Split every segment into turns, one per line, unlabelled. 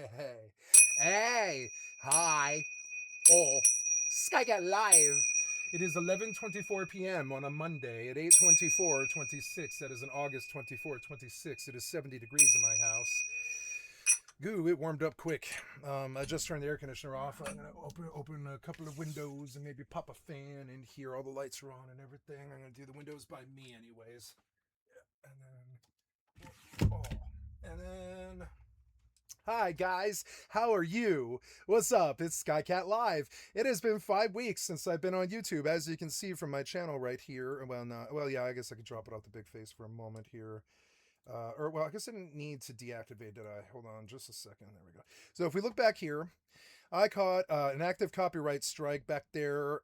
Hey, hey, hi, oh, Skycatlive. It is 11:24 p.m. on a Monday at 8:24:26. That is in August 24th, 26. It is 70 degrees in my house. Goo, it warmed up quick. I just turned the air conditioner off. I'm gonna open a couple of windows and maybe pop a fan in here. All the lights are on and everything. I'm gonna do the windows by me, anyways. And then, oh, and then hi, guys. How are you? What's up? It's Skycat Live. It has been 5 weeks since I've been on YouTube, as you can see from my channel right here. Well, not well. Yeah, I guess I could drop it off the big face for a moment here. Well, I guess I didn't need to deactivate, did I? Hold on, just a second. There we go. So if we look back here, I caught an active copyright strike back there,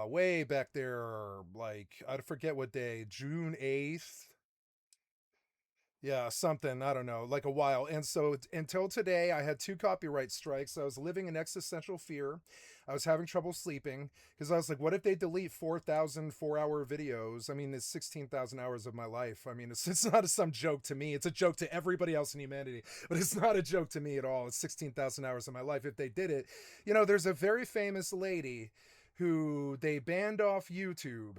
way back there, like I forget what day, June 8th. Yeah, something, I don't know, like a while. And so until today, I had two copyright strikes. I was living in existential fear. I was having trouble sleeping because I was like, what if they delete 4,000 4-hour videos? I mean, it's 16,000 hours of my life. I mean, it's not some joke to me. It's a joke to everybody else in humanity, but it's not a joke to me at all. It's 16,000 hours of my life. If they did it, there's a very famous lady who they banned off YouTube.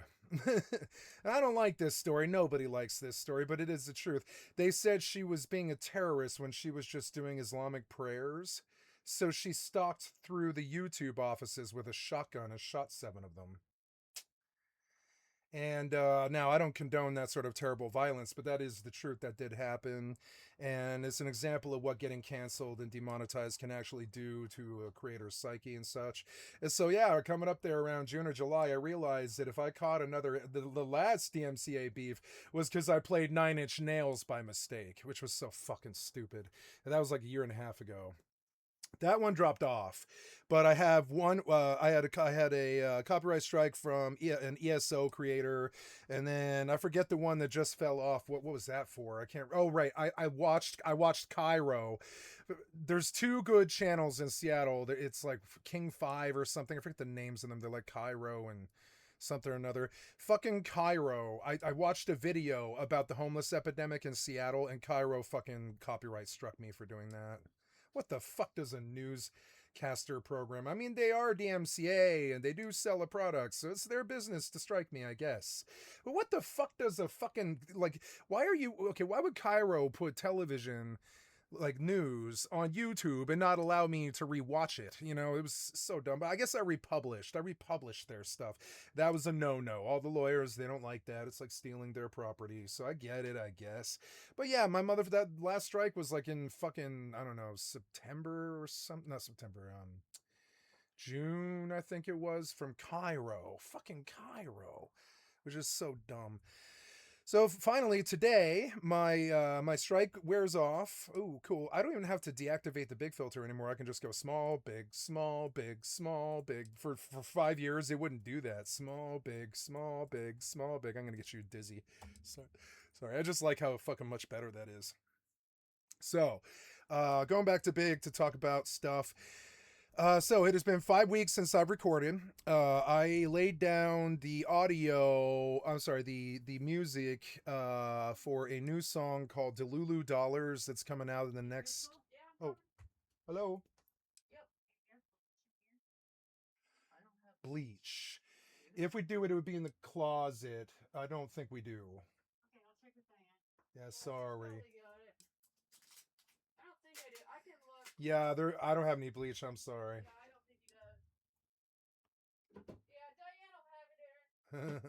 I don't like this story. Nobody likes this story, but it is the truth. They said she was being a terrorist when she was just doing Islamic prayers. So she stalked through the YouTube offices with a shotgun and shot 7 of them. And now I don't condone that sort of terrible violence, but that is the truth. That did happen. And it's an example of what getting canceled and demonetized can actually do to a creator's psyche and such. And so, yeah, coming up there around June or July, I realized that if I caught the last DMCA beef was because I played Nine Inch Nails by mistake, which was so fucking stupid. And that was like a year and a half ago. That one dropped off, but I have one. I had a copyright strike from an ESO creator, and then I forget the one that just fell off. What was that for? I can't. Oh right, I watched Cairo. There's two good channels in Seattle. It's like King Five or something. I forget the names of them. They're like Cairo and something or another. Fucking Cairo. I watched a video about the homeless epidemic in Seattle, and Cairo fucking copyright struck me for doing that. What the fuck does a newscaster program? I mean, they are DMCA and they do sell a product, so it's their business to strike me, I guess. But what the fuck does a fucking, like, why are you, okay, why would Cairo put television, like, news on YouTube and not allow me to rewatch it? It was so dumb. But I guess I republished their stuff. That was a no-no. All the lawyers, they don't like that. It's like stealing their property. So I get it, I guess. But yeah, my mother, for that last strike was like in fucking, I don't know, September or something. Not September, June, I think it was, from Cairo. Fucking Cairo. Which is so dumb. So finally today, my strike wears off. Ooh, cool! I don't even have to deactivate the big filter anymore. I can just go small, big, small, big, small, big. For 5 years, it wouldn't do that. Small, big, small, big, small, big. I'm gonna get you dizzy. So, sorry, I just like how fucking much better that is. So, going back to big to talk about stuff. So it has been 5 weeks since I've recorded. I laid down the audio. I'm sorry, the music for a new song called "Delulu Dollars" that's coming out in the next. Oh, hello. Bleach. If we do it, it would be in the closet. I don't think we do. Yeah, sorry. Yeah, there. I don't have any bleach. I'm sorry. That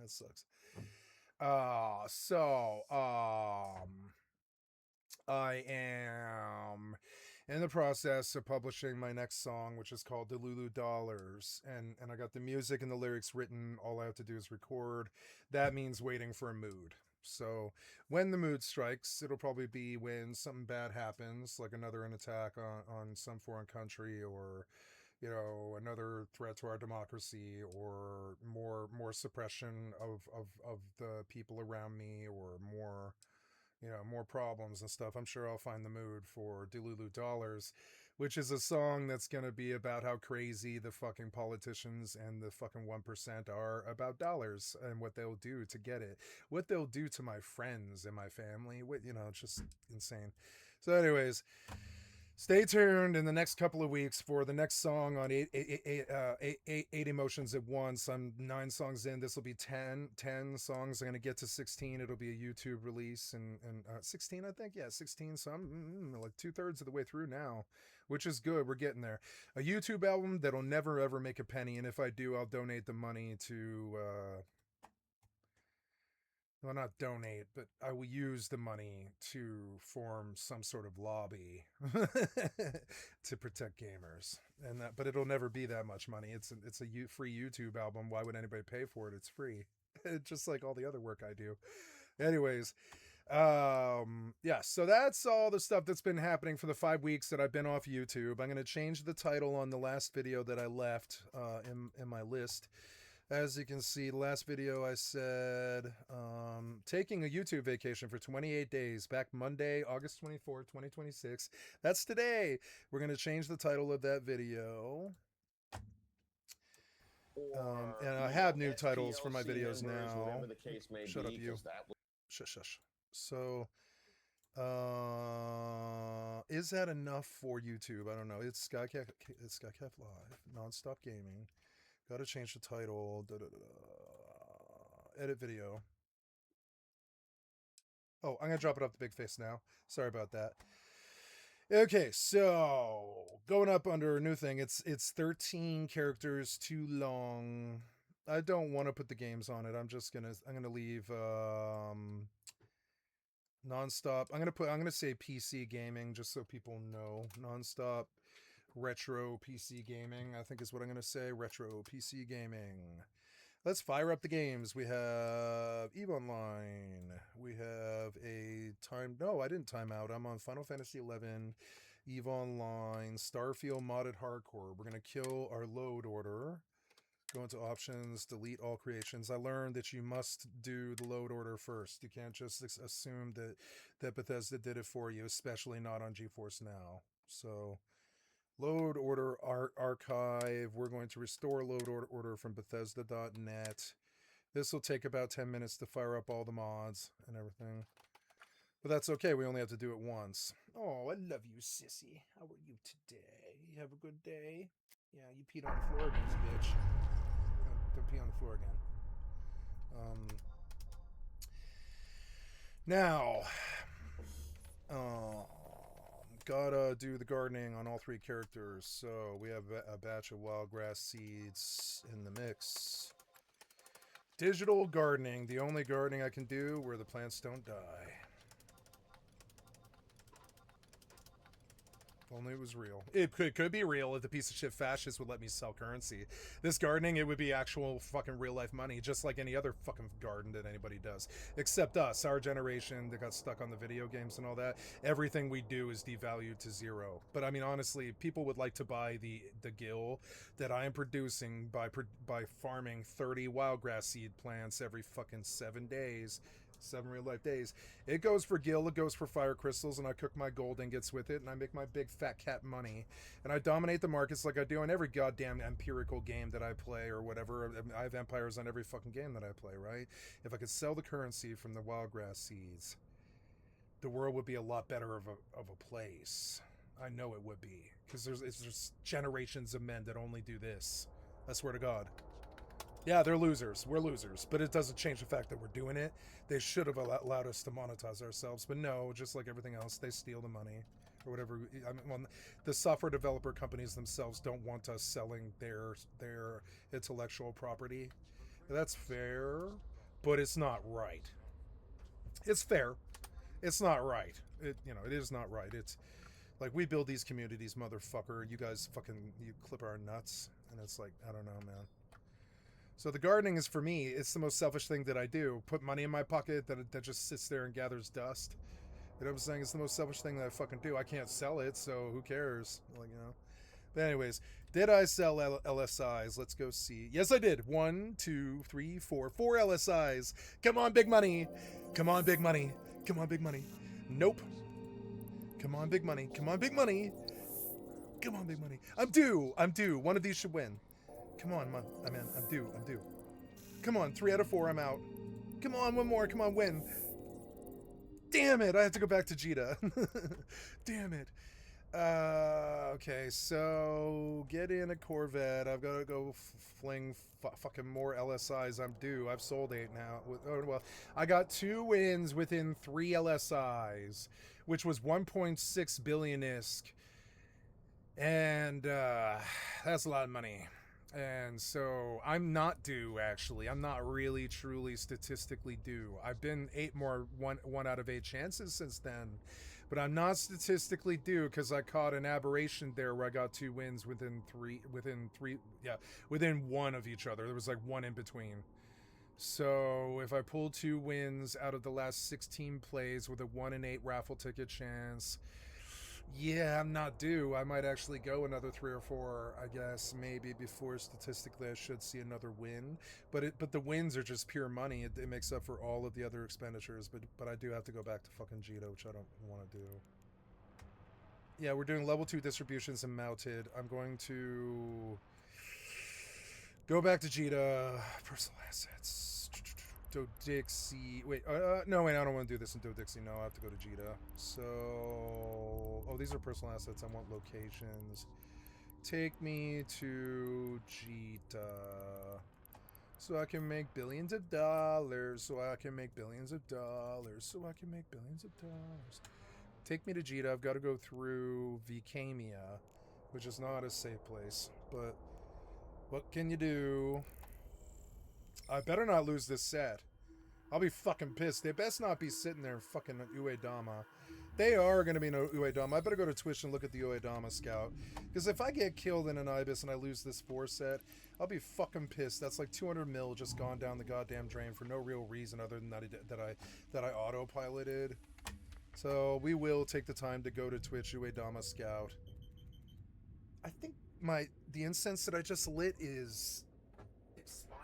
sucks. I am in the process of publishing my next song, which is called "Delulu Dollars," and I got the music and the lyrics written. All I have to do is record. That means waiting for a mood. So when the mood strikes, it'll probably be when something bad happens, like another an attack on some foreign country, or another threat to our democracy, or more suppression of the people around me, or more more problems and stuff, I'm sure I'll find the mood for Delulu Dollars, which is a song that's going to be about how crazy the fucking politicians and the fucking 1% are about dollars and what they'll do to get it, what they'll do to my friends and my family. It's just insane. So, anyways, stay tuned in the next couple of weeks for the next song on eight emotions at once. I'm 9 songs in. This will be 10 songs. I'm going to get to 16. It'll be a YouTube release, and 16, I think. Yeah, 16. So I'm like 2/3 of the way through now, which is good. We're getting there. A YouTube album that'll never ever make a penny, and if I do, I'll donate the money to well, not donate, but I will use the money to form some sort of lobby to protect gamers. But it'll never be that much money. It's a free YouTube album. Why would anybody pay for it? It's free. Just like all the other work I do. Anyways, yeah, so that's all the stuff that's been happening for the 5 weeks that I've been off YouTube. I'm going to change the title on the last video that I left in my list. As you can see, the last video I said, taking a YouTube vacation for 28 days, back Monday, August 24th, 2026. That's today. We're going to change the title of that video. And I have new titles for my videos now. Shut up, you. Shush. So, is that enough for YouTube? I don't know. It's Skycatlive, Nonstop Gaming. Got to change the title. Edit video. Oh, I'm going to drop it off the big face now. Sorry about that. Okay, so going up under a new thing. It's 13 characters too long. I don't want to put the games on it. I'm gonna leave Nonstop. I'm gonna say PC gaming just so people know. Nonstop retro PC gaming, I think is what I'm going to say. Retro PC gaming. Let's fire up the games. We have EVE Online. We have no, I didn't time out. I'm on Final Fantasy 11, EVE Online, Starfield Modded Hardcore. We're going to kill our load order. Go into options, delete all creations. I learned that you must do the load order first. You can't just assume that Bethesda did it for you, especially not on GeForce Now. So, load order archive. We're going to restore load order from Bethesda.net. This will take about 10 minutes to fire up all the mods and everything. But that's okay. We only have to do it once. Oh, I love you, sissy. How are you today? You have a good day? Yeah, you peed on the floor again, bitch. Don't pee on the floor again. Now, gotta do the gardening on all 3 characters. So we have a batch of wild grass seeds in the mix. Digital gardening, the only gardening I can do where the plants don't die. Only it was real. It could be real if the piece of shit fascists would let me sell currency. This gardening, it would be actual fucking real life money, just like any other fucking garden that anybody does. Except us, our generation that got stuck on the video games and all that. Everything we do is devalued to 0. But I mean, honestly, people would like to buy the gill that I am producing by farming 30 wildgrass seed plants every fucking 7 days. 7 real life days. It goes for gil, it goes for fire crystals, and I cook my gold ingots with it, and I make my big fat cat money. And I dominate the markets like I do in every goddamn empirical game that I play or whatever. I have empires on every fucking game that I play, right? If I could sell the currency from the wildgrass seeds, the world would be a lot better of a place. I know it would be. Because there's generations of men that only do this. I swear to God. Yeah, they're losers. We're losers. But it doesn't change the fact that we're doing it. They should have allowed us to monetize ourselves. But no, just like everything else, they steal the money or whatever. I mean, well, the software developer companies themselves don't want us selling their intellectual property. That's fair, but it's not right. It's fair. It's not right. It is not right. It's like we build these communities, motherfucker. You guys you clip our nuts. And it's like, I don't know, man. So the gardening is for me. It's the most selfish thing that I do. Put money in my pocket that just sits there and gathers dust. You know what I'm saying? It's the most selfish thing that I fucking do. I can't sell it, so who cares? Like, But anyways, did I sell LSIs? Let's go see. Yes, I did. 1, 2, 3, 4. 4 LSIs. Come on, big money. Come on, big money. Come on, big money. Nope. Come on, big money. Come on, big money. Come on, big money. I'm due. I'm due. One of these should win. Come on, I'm due. I'm due. Come on, 3 out of 4. I'm out. Come on, one more. Come on, win. Damn it. I have to go back to Jita. Damn it. Okay, so get in a Corvette. I've got to go fling fucking more LSIs. I'm due. I've sold 8 now. Well, I got 2 wins within 3 LSIs, which was 1.6 billion ISK. And that's a lot of money. And so I'm not due, actually. I'm not really, truly, statistically due. I've been 1 out of 8 chances since then. But I'm not statistically due because I caught an aberration there where I got 2 wins within 1 of each other. There was like 1 in between. So if I pull 2 wins out of the last 16 plays with a 1 in 8 raffle ticket chance, yeah, I'm not due. I might actually go another 3 or 4, I guess, maybe before statistically I should see another win. But the wins are just pure money. It makes up for all of the other expenditures. But I do have to go back to fucking Jita, which I don't want to do. Yeah, we're doing level 2 distributions and mounted. I'm going to go back to Jita. Personal assets. Dodixie. Wait, no, wait, I don't want to do this in Dodixie. No, I have to go to Jita. So, oh, these are personal assets. I want locations. Take me to Jita. So I can make billions of dollars. So I can make billions of dollars. So I can make billions of dollars. Take me to Jita. I've got to go through Vicamia, which is not a safe place. But what can you do? I better not lose this set. I'll be fucking pissed. They best not be sitting there fucking Uedama. They are going to be no Uedama. I better go to Twitch and look at the Uedama scout. Because if I get killed in an Ibis and I lose this 4 set, I'll be fucking pissed. That's like 200 mil just gone down the goddamn drain for no real reason other than that I autopiloted. So we will take the time to go to Twitch Uedama scout. I think the incense that I just lit is expired.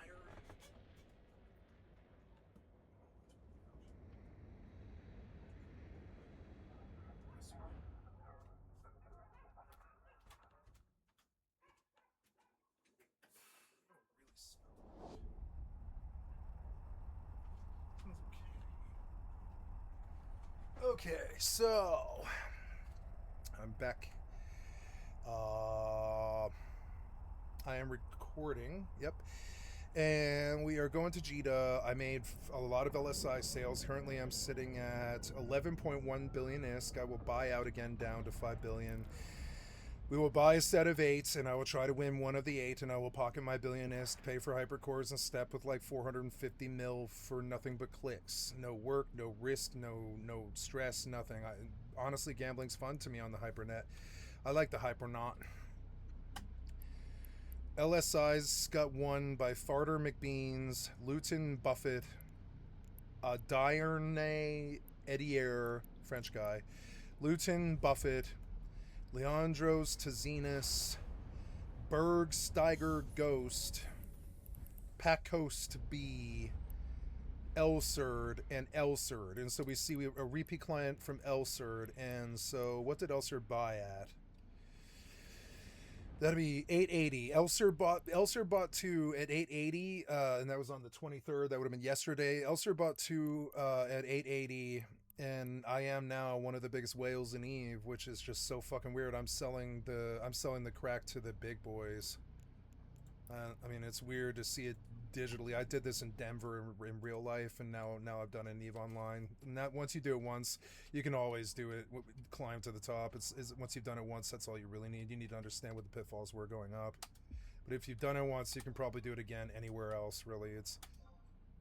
Okay, so I'm back. I am recording. Yep. And we are going to Jita. I made a lot of LSI sales. Currently, I'm sitting at 11.1 billion ISK. I will buy out again down to 5 billion. We will buy a set of 8s, and I will try to win one of the 8, and I will pocket my billion ISK, pay for hypercores, and step with like 450 mil for nothing but clicks. No work, no risk, no stress, nothing. Honestly, gambling's fun to me on the Hypernet. I like the Hypernaut. LSIs got won by Farter McBeans, Luton Buffett, Alldayerrydaybaby, French guy, Luton Buffett, Leandros Tazinas, Berg Steiger Ghost, Pacost B, Elserd, and Elserd. And so we see a repeat client from Elserd. And so what did Elserd buy at? That'd be 880. Elserd bought 2 at 880, and that was on the 23rd. That would have been yesterday. Elserd bought 2 at 880, and I am now one of the biggest whales in Eve, which is just so fucking weird. I'm selling the crack to the big boys. I mean, it's weird to see it digitally. I did this in Denver in real life, and now I've done it in Eve Online. And that once you do it once, you can always do it. Climb to the top. It's once you've done it once, that's all you really need. You need to understand what the pitfalls were going up. But if you've done it once, you can probably do it again anywhere else. Really, it's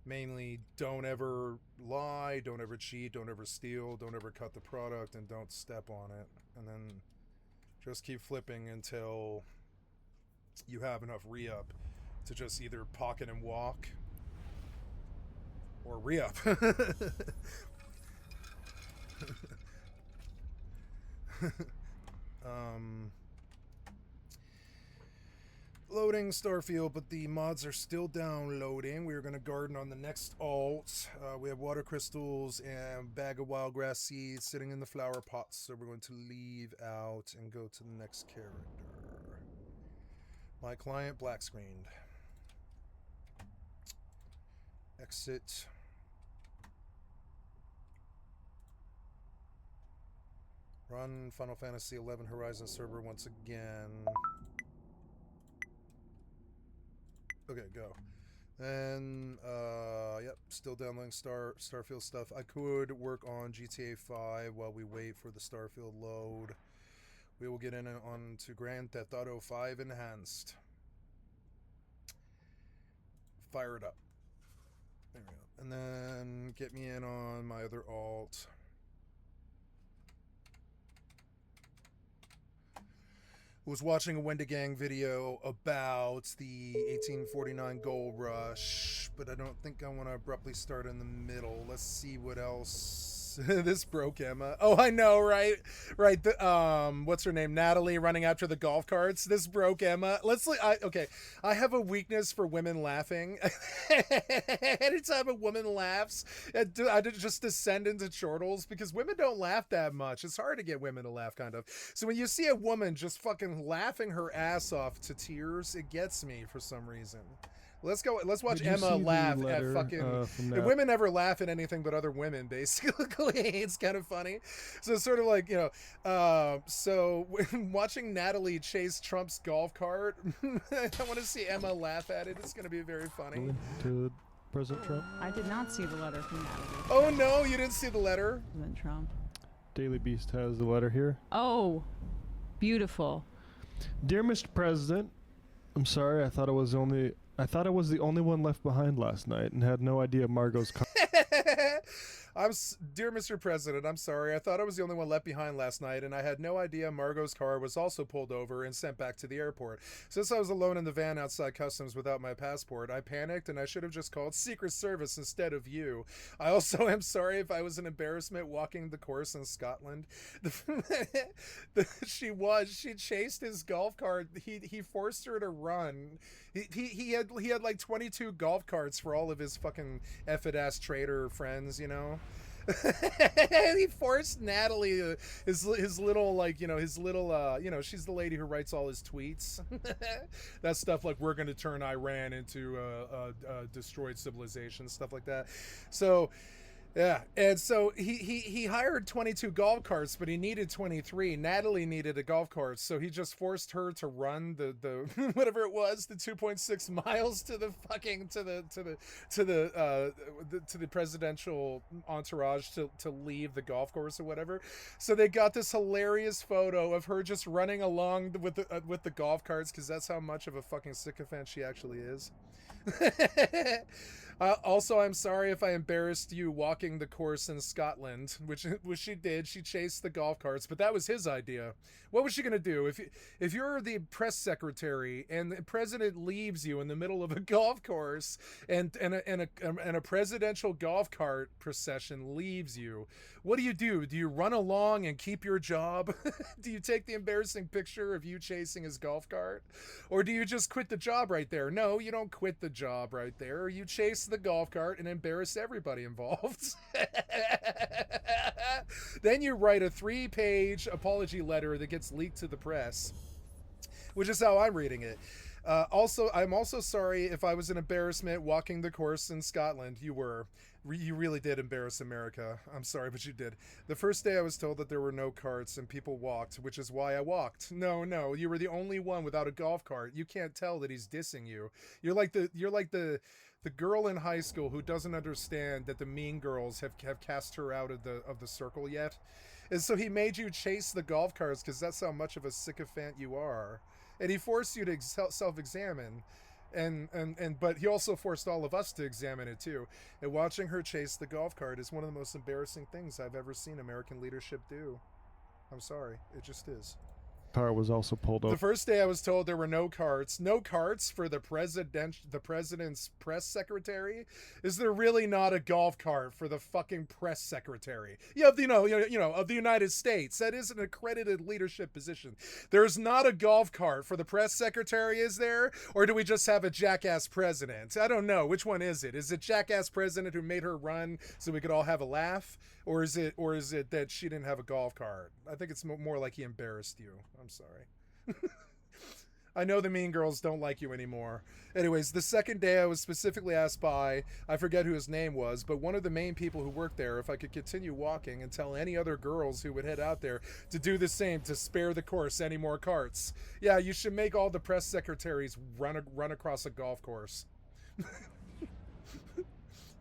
mainly don't ever lie, don't ever cheat, don't ever steal, don't ever cut the product, and don't step on it. And then just keep flipping until you have enough re-up to just either pocket and walk or re-up. Loading Starfield, but the mods are still downloading. We're going to garden on the next alt. We have water crystals and bag of wild grass seeds sitting in the flower pots, so we're going to leave out and go to the next character. My client black screened. Exit. Run Final Fantasy XI Horizon server once again. Okay, go. And, yep, still downloading Starfield stuff. I could work on GTA 5 while we wait for the Starfield load. We will get in on to Grand Theft Auto 5 Enhanced. Fire it up. There we go. And then get me in on my other alt. Was watching a Wendigang video about the 1849 gold rush, but I don't think I want to abruptly start in the middle. Let's see what else. This broke Emma. Oh, I know, right? Right. What's her name? Natalie running after the golf carts. This broke Emma. Okay. I have a weakness for women laughing. Anytime a woman laughs, I just descend into chortles because women don't laugh that much. It's hard to get women to laugh, kind of. So when you see a woman just fucking laughing her ass off to tears, it gets me for some reason. Let's go. Let's watch Emma laugh at fucking. Women never laugh at anything but other women. Basically, it's kind of funny. So it's sort of like, you know. So watching Natalie chase Trump's golf cart, I want to see Emma laugh at it. It's going to be very funny.
To President Trump.
I did not see the letter from Natalie.
Oh no, you didn't see the letter.
President Trump.
Daily Beast has the letter here.
Oh, beautiful.
Dear Mr. President, I'm sorry. I thought I was the only one left behind last night and had no idea Margot's
Dear Mr. President, I'm sorry. I thought I was the only one left behind last night, and I had no idea Margot's car was also pulled over and sent back to the airport. Since I was alone in the van outside customs without my passport, I panicked, and I should have just called Secret Service instead of you. I also am sorry if I was an embarrassment walking the course in Scotland. She chased his golf cart. He forced her to run. He had like 22 golf carts for all of his fucking effed ass trader friends, you know. He forced Natalie, his little, like, you know, she's the lady who writes all his tweets. That stuff like, we're going to turn Iran into a destroyed civilization, stuff like that. So yeah, and so he hired 22 golf carts, but he needed 23. Natalie needed a golf cart, so he just forced her to run the whatever it was, the 2.6 miles to the fucking to the presidential entourage to leave the golf course or whatever. So they got this hilarious photo of her just running along with the golf carts, because that's how much of a fucking sycophant she actually is. Also, I'm sorry if I embarrassed you walking the course in Scotland, which she did. She chased the golf carts, but that was his idea. What was she going to do? If you're the press secretary and the president leaves you in the middle of a golf course and a presidential golf cart procession leaves you, what do? Do you run along and keep your job? Do you take the embarrassing picture of you chasing his golf cart? Or do you just quit the job right there? No, you don't quit the job right there. You chase the golf cart and embarrass everybody involved. Then you write a 3-page apology letter that gets leaked to the press, which is how I'm reading it. I'm also sorry if I was an embarrassment walking the course in Scotland. You really did embarrass America. I'm sorry, but you did. The first day I was told that there were no carts and people walked, which is why I walked. No, you were the only one without a golf cart. You can't tell that he's dissing you. You're like the girl in high school who doesn't understand that the mean girls have cast her out of the circle yet. And so he made you chase the golf carts because that's how much of a sycophant you are. And he forced you to self-examine. But he also forced all of us to examine it too. And watching her chase the golf cart is one of the most embarrassing things I've ever seen American leadership do. I'm sorry. It just is.
car was also pulled
The
over.
first day I was told there were no carts. No carts for the president's press secretary? Is there really not a golf cart for the fucking press secretary? Yeah, of the United States. That is an accredited leadership position. There's not a golf cart for the press secretary, is there? Or do we just have a jackass president? I don't know. Which one is it? Is it jackass president who made her run so we could all have a laugh? Or is it that she didn't have a golf cart? I think it's more like he embarrassed you. I'm sorry. I know the mean girls don't like you anymore. Anyways, the second day I was specifically asked by, I forget who his name was, but one of the main people who worked there if I could continue walking and tell any other girls who would head out there to do the same, to spare the course any more carts. Yeah, you should make all the press secretaries run across a golf course.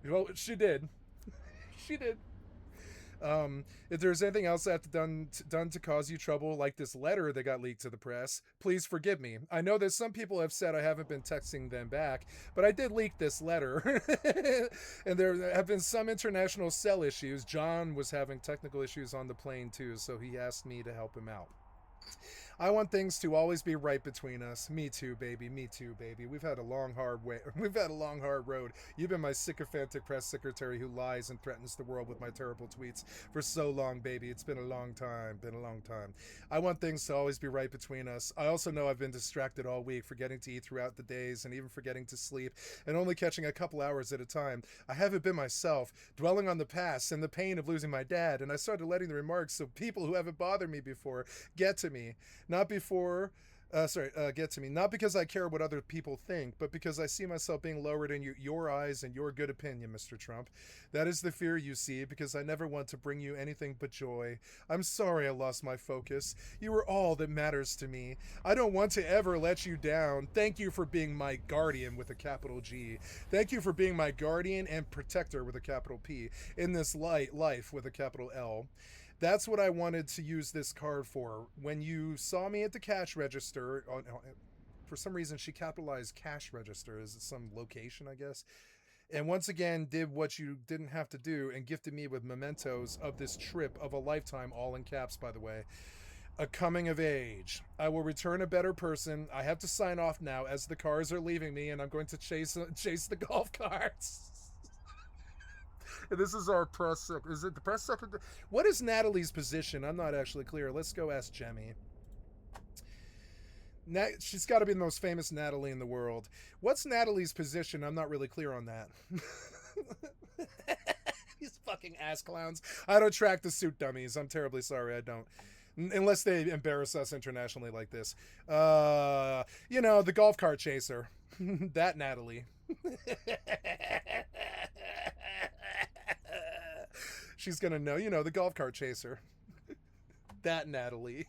Well, she did. She did. If there's anything else I have done to cause you trouble, like this letter that got leaked to the press, please forgive me. I know that some people have said I haven't been texting them back, but I did leak this letter. And there have been some international cell issues. John was having technical issues on the plane too, so he asked me to help him out. I want things to always be right between us. Me too, baby. Me too, baby. We've had a long, hard road. You've been my sycophantic press secretary who lies and threatens the world with my terrible tweets for so long, baby. It's been a long time. I want things to always be right between us. I also know I've been distracted all week, forgetting to eat throughout the days and even forgetting to sleep and only catching a couple hours at a time. I haven't been myself, dwelling on the past and the pain of losing my dad, and I started letting the remarks of people who haven't bothered me before get to me. Not because I care what other people think, but because I see myself being lowered in your eyes and your good opinion, Mr. Trump. That is the fear you see, because I never want to bring you anything but joy. I'm sorry I lost my focus. You are all that matters to me. I don't want to ever let you down. Thank you for being my guardian with a capital G. Thank you for being my guardian and protector with a capital P in this life with a capital L. That's what I wanted to use this card for. When you saw me at the cash register, for some reason she capitalized cash register as some location, I guess. And once again, did what you didn't have to do and gifted me with mementos of this trip of a lifetime, all in caps, by the way. A coming of age. I will return a better person. I have to sign off now as the cars are leaving me, and I'm going to chase the golf carts. This is our press secretary. Is it the press secretary? What is Natalie's position? I'm not actually clear. Let's go ask Jemmy. She's got to be the most famous Natalie in the world. What's Natalie's position? I'm not really clear on that. These fucking ass clowns. I don't track the suit dummies. I'm terribly sorry. I don't. Unless they embarrass us internationally like this. The golf cart chaser. That Natalie. She's gonna know, the golf cart chaser. That Natalie.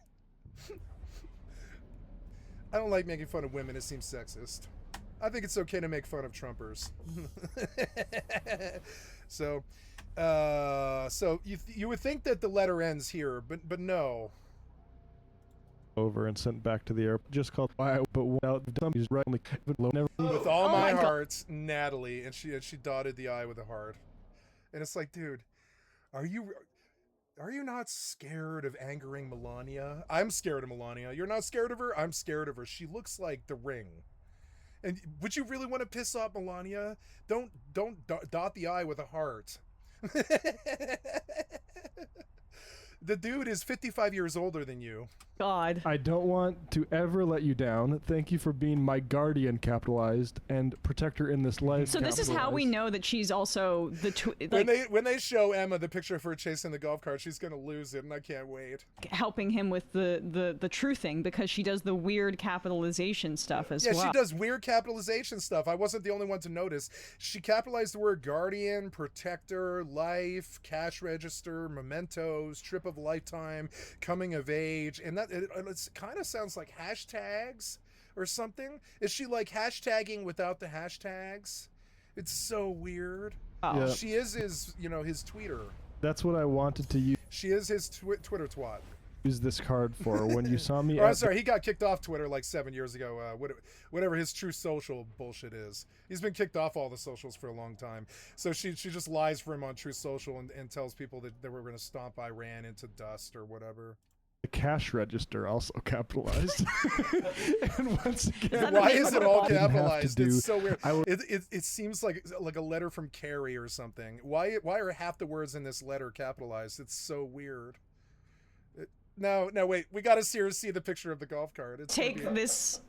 I don't like making fun of women. It seems sexist. I think it's okay to make fun of Trumpers. So you would think that the letter ends here, but no.
Over and sent back to the airport. Just called by, but without the dummies right.
With all my heart, Natalie, and she dotted the I with a heart. And it's like, dude, are you not scared of angering Melania? I'm scared of Melania. You're not scared of her? I'm scared of her. She looks like the Ring. And would you really want to piss off Melania? Don't dot the I with a heart. The dude is 55 years older than you.
God.
I don't want to ever let you down. Thank you for being my guardian, capitalized, and protector in this life.
So this is how we know that she's also the
when they show Emma the picture of her chasing the golf cart, she's gonna lose it, and I can't wait.
Helping him with the true thing, because she does the weird capitalization stuff as well.
Yeah, she does weird capitalization stuff. I wasn't the only one to notice. She capitalized the word guardian, protector, life, cash register, mementos, trip of a lifetime, coming of age, and that it kind of sounds like hashtags or something. Is she like hashtagging without the hashtags? It's so weird.
Oh.
Yeah.
She is his tweeter.
That's what I wanted to
She is his Twitter twat.
use this card for. When you saw me
I'm sorry, he got kicked off Twitter like 7 years ago. Whatever his True Social bullshit is. He's been kicked off all the socials for a long time. So she just lies for him on True Social and tells people that we're going to stomp Iran into dust or whatever.
The cash register also capitalized. And once again,
Why
name
is
of
it
the
all
body?
capitalized? It's so weird.
I would-
It seems like a letter from Carrie or something. Why are half the words in this letter capitalized? It's so weird. No, wait. We got to see the picture of the golf cart. It's
Take
gonna be,
this.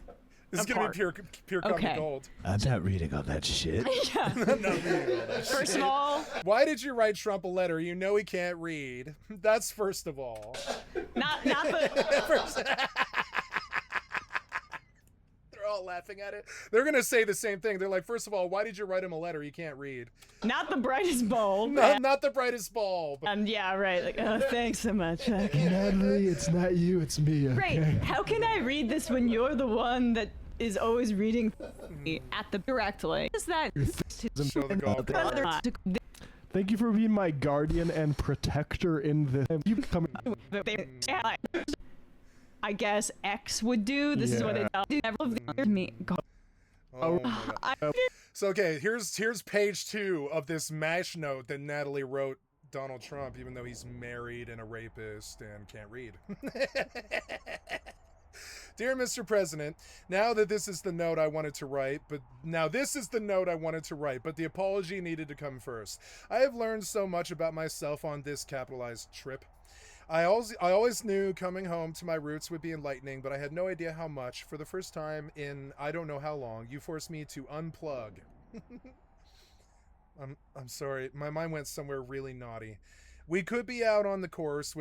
This is gonna be
apart.
pure comic
Okay.
gold.
I'm not reading all that shit.
Yeah.
I'm not reading all that
First
shit.
of all,
Why did you write Trump a letter? You know he can't read. That's first of all.
not the
First- They're all laughing at it. They're gonna say the same thing. They're like, first of all, why did you write him a letter? He can't read.
not the brightest bulb.
Not the brightest bulb.
And yeah, right. Like, thanks so much.
Natalie, it's not you, it's me. Okay?
Right. How can I read this when you're the one that is always reading at the directly? Is that
Show the golf cart.
Thank you for being my guardian and protector in this. You coming?
I guess X would do. This is what they do. Never of me. God.
Oh my God.
I,
So okay, here's page 2 of this MASH note that Natalie wrote Donald Trump, even though he's married and a rapist and can't read. Dear Mr. President, now this is the note I wanted to write, but the apology needed to come first. I have learned so much about myself on this capitalized trip. I always knew coming home to my roots would be enlightening, but I had no idea how much. For the first time in I don't know how long, you forced me to unplug. I'm sorry, my mind went somewhere really naughty. We could be out on the course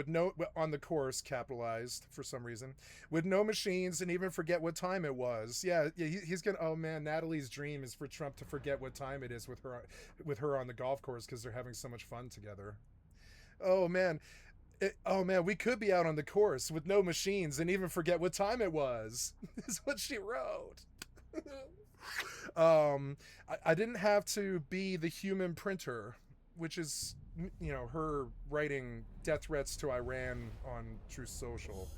capitalized for some reason, with no machines and even forget what time it was. Yeah, he's gonna. Oh man, Natalie's dream is for Trump to forget what time it is with her on the golf course because they're having so much fun together. Oh man. We could be out on the course with no machines and even forget what time it was. Is what she wrote. I didn't have to be the human printer, which is, her writing death threats to Iran on Truth Social.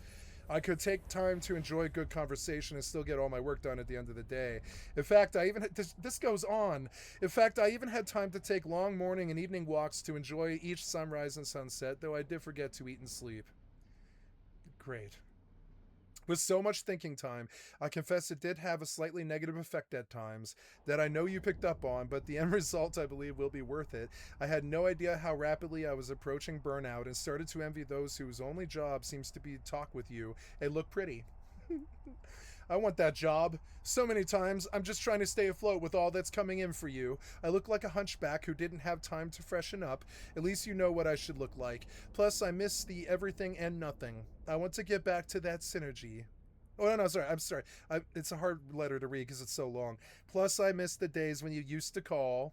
I could take time to enjoy good conversation and still get all my work done at the end of the day. In fact, this goes on. In fact, I even had time to take long morning and evening walks to enjoy each sunrise and sunset, though I did forget to eat and sleep. Great. With so much thinking time, I confess it did have a slightly negative effect at times that I know you picked up on, but the end result, I believe, will be worth it. I had no idea how rapidly I was approaching burnout and started to envy those whose only job seems to be talk with you and look pretty. I want that job. So many times, I'm just trying to stay afloat with all that's coming in for you. I look like a hunchback who didn't have time to freshen up. At least you know what I should look like. Plus, I miss the everything and nothing. I want to get back to that synergy. Oh, no, sorry. I'm sorry. It's a hard letter to read because it's so long. Plus, I miss the days when you used to call.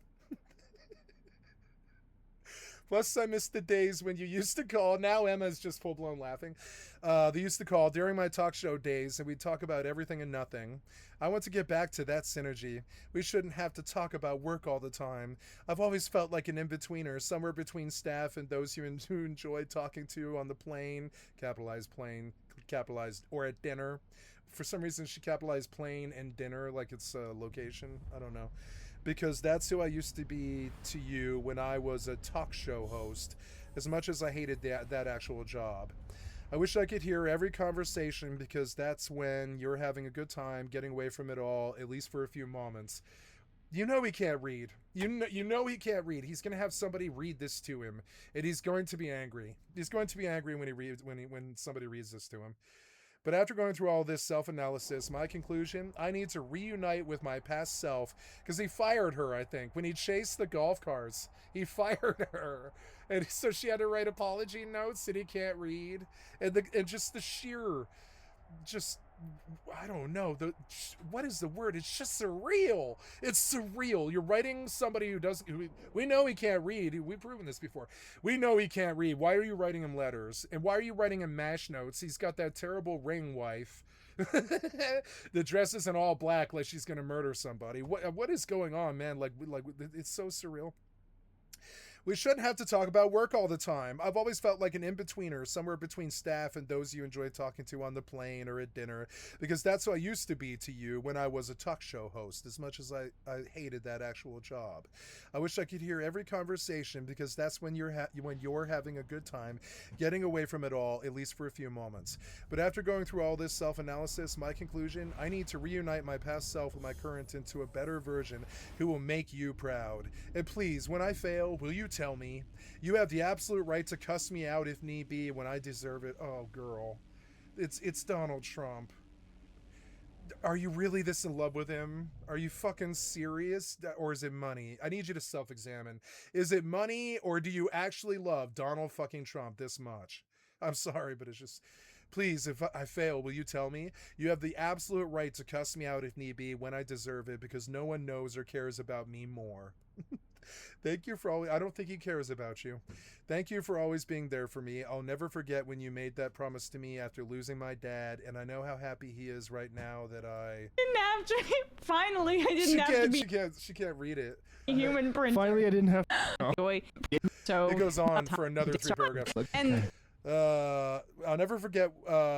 Plus, I miss the days when you used to call. Now Emma's just full-blown laughing. They used to call during my talk show days, and we'd talk about everything and nothing. I want to get back to that synergy. We shouldn't have to talk about work all the time. I've always felt like an in-betweener, somewhere between staff and those who enjoy talking to on the plane, capitalized, or at dinner. For some reason, she capitalized plane and dinner like it's a location. I don't know. Because that's who I used to be to you when I was a talk show host, as much as I hated that actual job. I wish I could hear every conversation because that's when you're having a good time getting away from it all, at least for a few moments. You know he can't read. You know he can't read. He's going to have somebody read this to him, and he's going to be angry. He's going to be angry when somebody reads this to him. But after going through all this self-analysis, my conclusion, I need to reunite with my past self, because he fired her, I think. When he chased the golf carts, he fired her. And so she had to write apology notes that he can't read. And just the sheer, I don't know, what is the word? It's just surreal. It's surreal. You're writing somebody we know he can't read. We've proven this before. We know he can't read. Why are you writing him letters? And why are you writing him MASH notes? He's got that terrible ring wife that dresses in all black like she's going to murder somebody. What is going on, man? Like it's so surreal. We shouldn't have to talk about work all the time. I've always felt like an in-betweener, somewhere between staff and those you enjoy talking to on the plane or at dinner, because that's who I used to be to you when I was a talk show host, as much as I hated that actual job. I wish I could hear every conversation, because that's when you're having a good time, getting away from it all, at least for a few moments. But after going through all this self-analysis, my conclusion, I need to reunite my past self with my current into a better version who will make you proud. And please, when I fail, will you tell me? You have the absolute right to cuss me out if need be when I deserve it. Oh, girl. It's Donald Trump. Are you really this in love with him? Are you fucking serious? Or is it money? I need you to self-examine. Is it money, or do you actually love Donald fucking Trump this much? I'm sorry, but it's just... Please, if I fail, will you tell me? You have the absolute right to cuss me out if need be when I deserve it, because no one knows or cares about me more. Thank you for always... I don't think he cares about you. Thank you for always being there for me. I'll never forget when you made that promise to me after losing my dad, and I know how happy he is right now that I...
Didn't have to... Finally, I didn't have to be...
She can't read it.
Human print.
Finally, I didn't have.
So
it goes on for another 3 paragraphs.
And
I'll never forget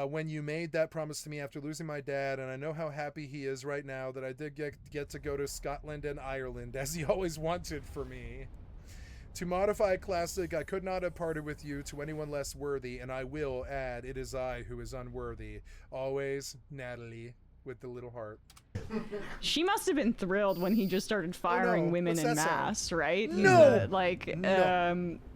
when you made that promise to me after losing my dad, and I know how happy he is right now that I did get to go to Scotland and Ireland, as he always wanted for me. To modify a classic, I could not have parted with you to anyone less worthy, and I will add, it is I who is unworthy. Always, Natalie, with the little heart.
she must have been thrilled when he just started firing women
What's
en
that sound?
masse, right?
No!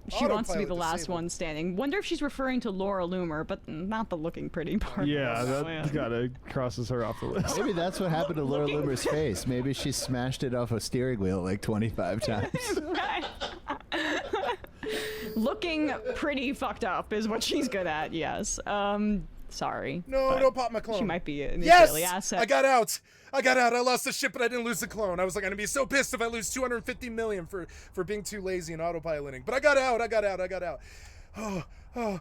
She wants to be
Autopilot
the last
disabled.
one standing. Wonder if she's referring to Laura Loomer, but not the looking pretty part.
Yeah, that gotta crosses her off the list.
Maybe that's what happened to Laura Loomer's face. Maybe she smashed it off a steering wheel like 25 times.
Right. Looking pretty fucked up is what she's good at, yes. Sorry.
No,
but
don't pop my clone.
She might be an
Yes!
Israeli asset.
I got out. I lost the ship, but I didn't lose the clone. I was like, I'm gonna be so pissed if I lose 250 million for being too lazy and autopiloting. But I got out. Oh,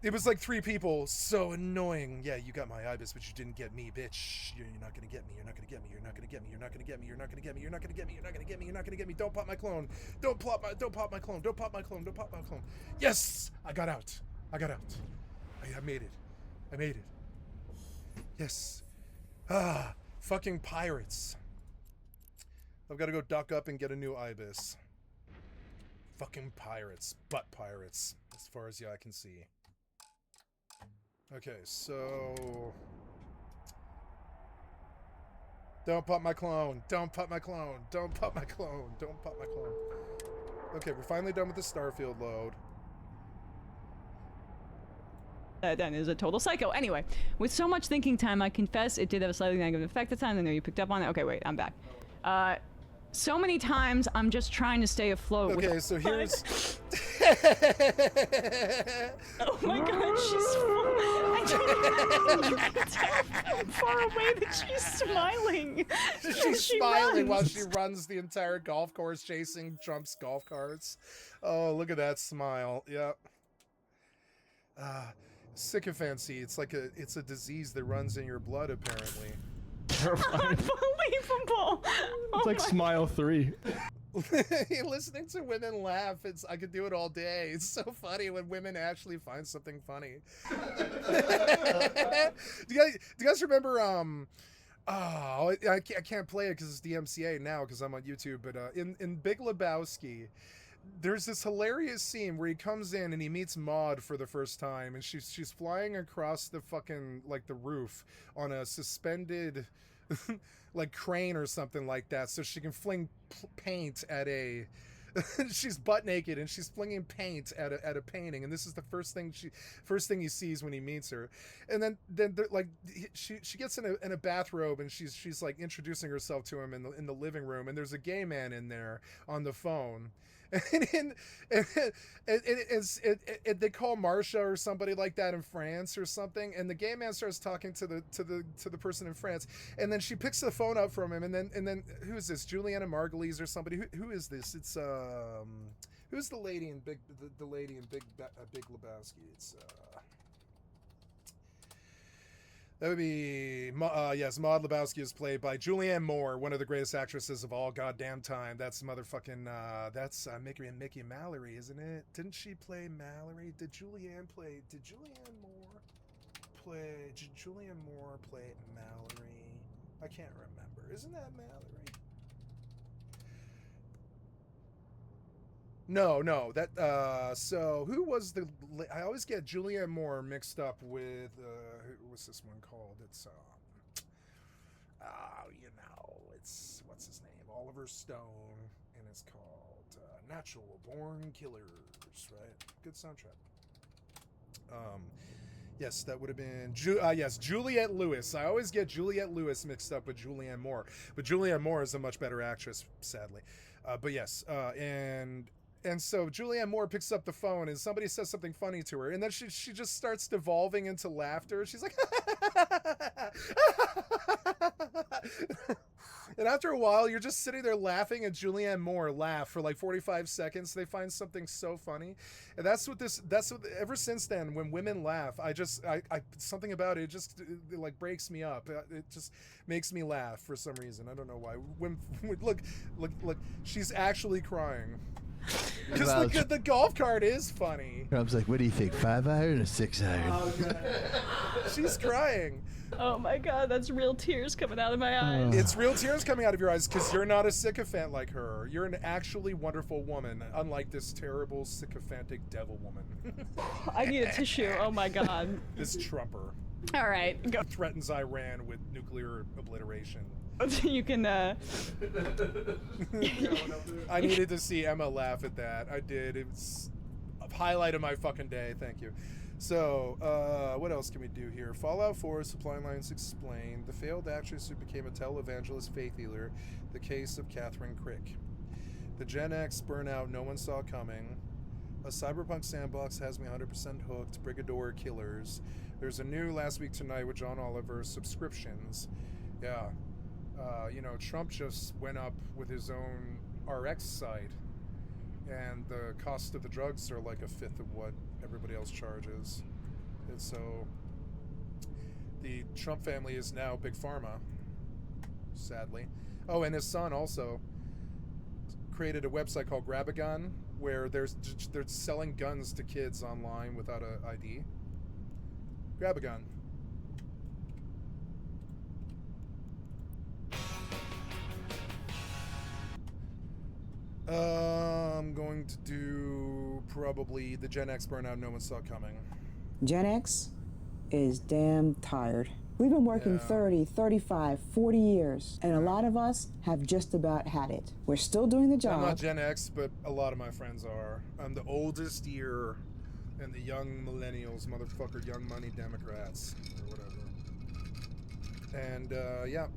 it was like 3 people. So annoying. Yeah, you got my ibis, but you didn't get me, bitch. You're not gonna get me. You're not gonna get me. You're not gonna get me. You're not gonna get me. You're not gonna get me. You're not gonna get me. You're not gonna get me. You're not gonna get me. Don't pop my clone. Don't pop my clone. Don't pop my clone. Don't pop my clone. Yes, I got out. I made it. Yes. Fucking pirates. I've got to go duck up and get a new ibis. Fucking pirates. Butt pirates. As far as the eye can see. Okay, so... Don't pop my clone. Don't pop my clone. Don't pop my clone. Don't pop my clone. Okay, we're finally done with the Starfield load.
Then is a total psycho. Anyway, with so much thinking time, I confess it did have a slightly negative effect at times. I know you picked up on it. Okay, wait, I'm back. So many times I'm just trying to stay afloat.
Okay, so here's...
Oh my god, you can tell from far away that she's smiling.
She's
She
smiling while
runs.
she runs the entire golf course chasing Trump's golf carts. Oh, look at that smile. Yep. Sycophancy. It's a disease that runs in your blood, apparently.
Unbelievable.
It's like Smile 3.
Listening to women laugh, I could do it all day. It's so funny when women actually find something funny. Do you guys remember I can't play it because it's DMCA now because I'm on YouTube, but in Big Lebowski, there's this hilarious scene where he comes in and he meets Maud for the first time, and she's flying across the fucking the roof on a suspended like crane or something like that, so she can fling paint at a. She's butt naked and she's flinging paint at a painting, and this is the first thing he sees when he meets her, and then she gets in a bathrobe and she's like introducing herself to him in the living room, and there's a gay man in there on the phone. And they call Marcia or somebody like that in France or something, and the gay man starts talking to the person in France, and then she picks the phone up from him, and then who is this? Juliana Margulies or somebody? Who is this? It's who's the lady in Big Lebowski? It's That would be, yes, Maud Lebowski is played by Julianne Moore, one of the greatest actresses of all goddamn time. That's motherfucking, that's Mickey Mallory, isn't it? Didn't she play Mallory? Did Julianne Moore play Mallory? I can't remember. Isn't that Mallory? No, that, so who was I always get Julianne Moore mixed up with, who was this one called? It's, it's, what's his name? Oliver Stone, and it's called, Natural Born Killers, right? Good soundtrack. Yes, that would have been, yes, Juliette Lewis. I always get Juliette Lewis mixed up with Julianne Moore, but Julianne Moore is a much better actress, sadly. But yes, and so Julianne Moore picks up the phone and somebody says something funny to her, and then she just starts devolving into laughter. She's like, and after a while, you're just sitting there laughing at Julianne Moore laugh for like 45 seconds. They find something so funny, and that's what ever since then, when women laugh, I something about it just it like breaks me up. It just makes me laugh for some reason. I don't know why. When look, she's actually crying. Because the golf cart is funny.
Trump's like, what do you think, 5-iron or 6-iron?
Oh, she's crying.
Oh my god, that's real tears coming out of my eyes.
It's real tears coming out of your eyes because you're not a sycophant like her. You're an actually wonderful woman, unlike this terrible sycophantic devil woman.
I need a tissue. Oh my god.
This Trumper.
All right, go.
Threatens Iran with nuclear obliteration.
You can,
I needed to see Emma laugh at that. I did. It was a highlight of my fucking day. Thank you. So, what else can we do here? Fallout 4, Supply Lines Explained, the failed actress who became a televangelist faith healer, the case of Catherine Crick, the Gen X burnout no one saw coming, a cyberpunk sandbox has me 100% hooked, Brigador Killers, there's a new Last Week Tonight with John Oliver, subscriptions. Yeah. Trump just went up with his own RX site, and the cost of the drugs are like a fifth of what everybody else charges. And so the Trump family is now Big Pharma, sadly. Oh, and his son also created a website called Grab-A-Gun, where they're selling guns to kids online without an ID. Grab-A-Gun. I'm going to do probably the Gen X burnout no one saw coming.
Gen X is damn tired. We've been working 30, 35, 40 years, and a lot of us have just about had it. We're still doing the job.
I'm not Gen X, but a lot of my friends are. I'm the oldest year in the young millennials, motherfucker, young money Democrats, or whatever. And,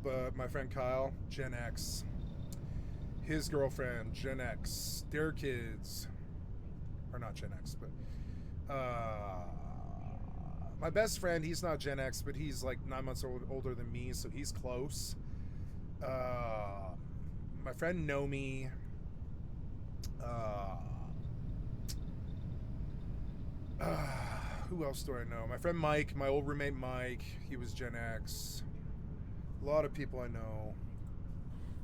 but my friend Kyle, Gen X. His girlfriend, Gen X. Their kids, or not Gen X, but my best friend, he's not Gen X, but he's like 9 months older than me, so he's close. My friend Nomi. Who else do I know? My friend Mike, my old roommate Mike, he was Gen X. A lot of people I know.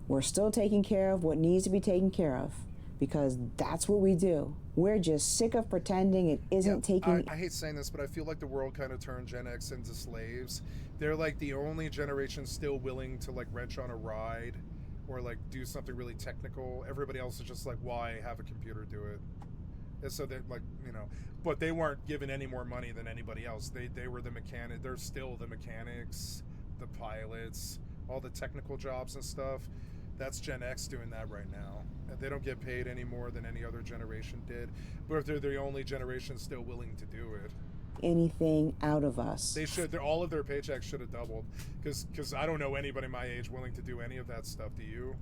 We're still taking care of what needs to be taken care of, because that's what we do. We're just sick of pretending it isn't taking...
I hate saying this, but I feel like the world kind of turned Gen X into slaves. They're like the only generation still willing to like wrench on a ride or like do something really technical. Everybody else is just like, why have a computer do it? And so they're like, but they weren't given any more money than anybody else. They were the mechanic. They're still the mechanics, the pilots, all the technical jobs and stuff. That's Gen X doing that right now. And they don't get paid any more than any other generation did. But if they're the only generation still willing to do it,
anything out of us.
they should. All of their paychecks should have doubled. Because I don't know anybody my age willing to do any of that stuff. Do you?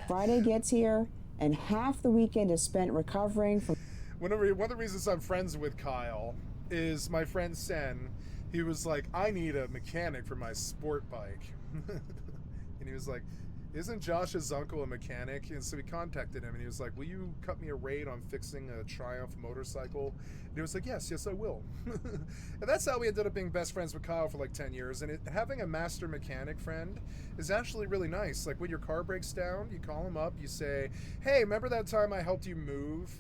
Friday gets here, and half the weekend is spent recovering from...
One of the reasons I'm friends with Kyle is my friend Sen. He was like, I need a mechanic for my sport bike. And he was like, Isn't Josh's uncle a mechanic? And so we contacted him, and he was like, will you cut me a rate on fixing a Triumph motorcycle? And he was like, yes, I will. And that's how we ended up being best friends with Kyle for like 10 years. And having a master mechanic friend is actually really nice. Like when your car breaks down, you call him up, you say, hey, remember that time I helped you move?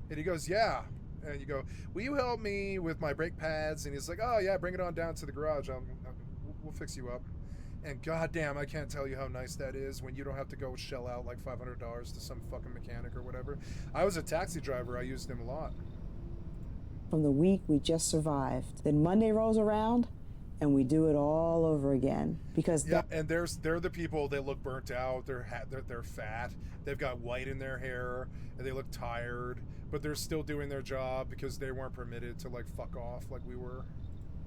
And he goes, yeah. And you go, will you help me with my brake pads? And he's like, oh yeah, bring it on down to the garage. We'll fix you up. And goddamn, I can't tell you how nice that is when you don't have to go shell out like $500 to some fucking mechanic or whatever. I was a taxi driver. I used him a lot.
From the week we just survived. Then Monday rolls around, and we do it all over again. Because
and they're the people. They look burnt out. They're fat. They've got white in their hair, and they look tired. But they're still doing their job because they weren't permitted to like fuck off like we were.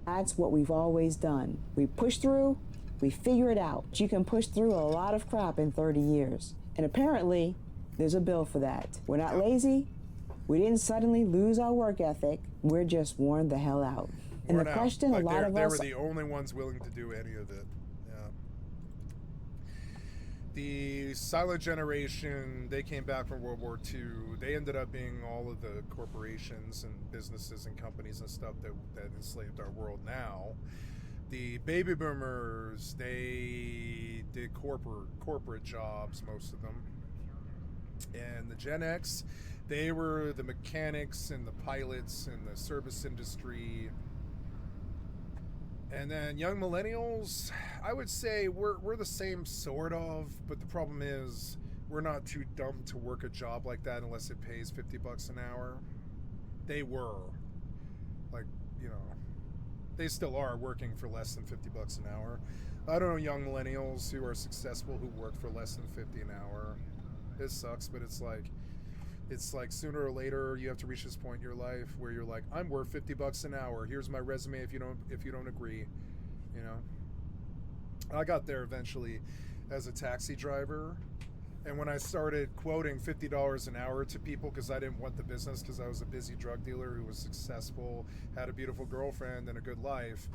That's what we've always done. We push through. We figure it out. You can push through a lot of crap in 30 years. And apparently, there's a bill for that. We're not lazy. We didn't suddenly lose our work ethic. We're just worn the hell out. And the question a lot of
they
us...
were the only ones willing to do any of it. Yeah. The Silent Generation, they came back from World War II. They ended up being all of the corporations and businesses and companies and stuff that enslaved our world now. The baby boomers, they did corporate jobs, most of them. And the Gen X, they were the mechanics and the pilots and the service industry. And then young millennials, I would say we're the same sort of, but the problem is we're not too dumb to work a job like that unless it pays $50 an hour. They were. Like, you know, they still are working for less than $50 an hour. I don't know young millennials who are successful who work for less than $50 an hour. It sucks, but it's like sooner or later you have to reach this point in your life where you're like, I'm worth $50 an hour. Here's my resume if you don't agree, you know. I got there eventually as a taxi driver. And when I started quoting $50 an hour to people because I didn't want the business because I was a busy drug dealer who was successful, had a beautiful girlfriend and a good life,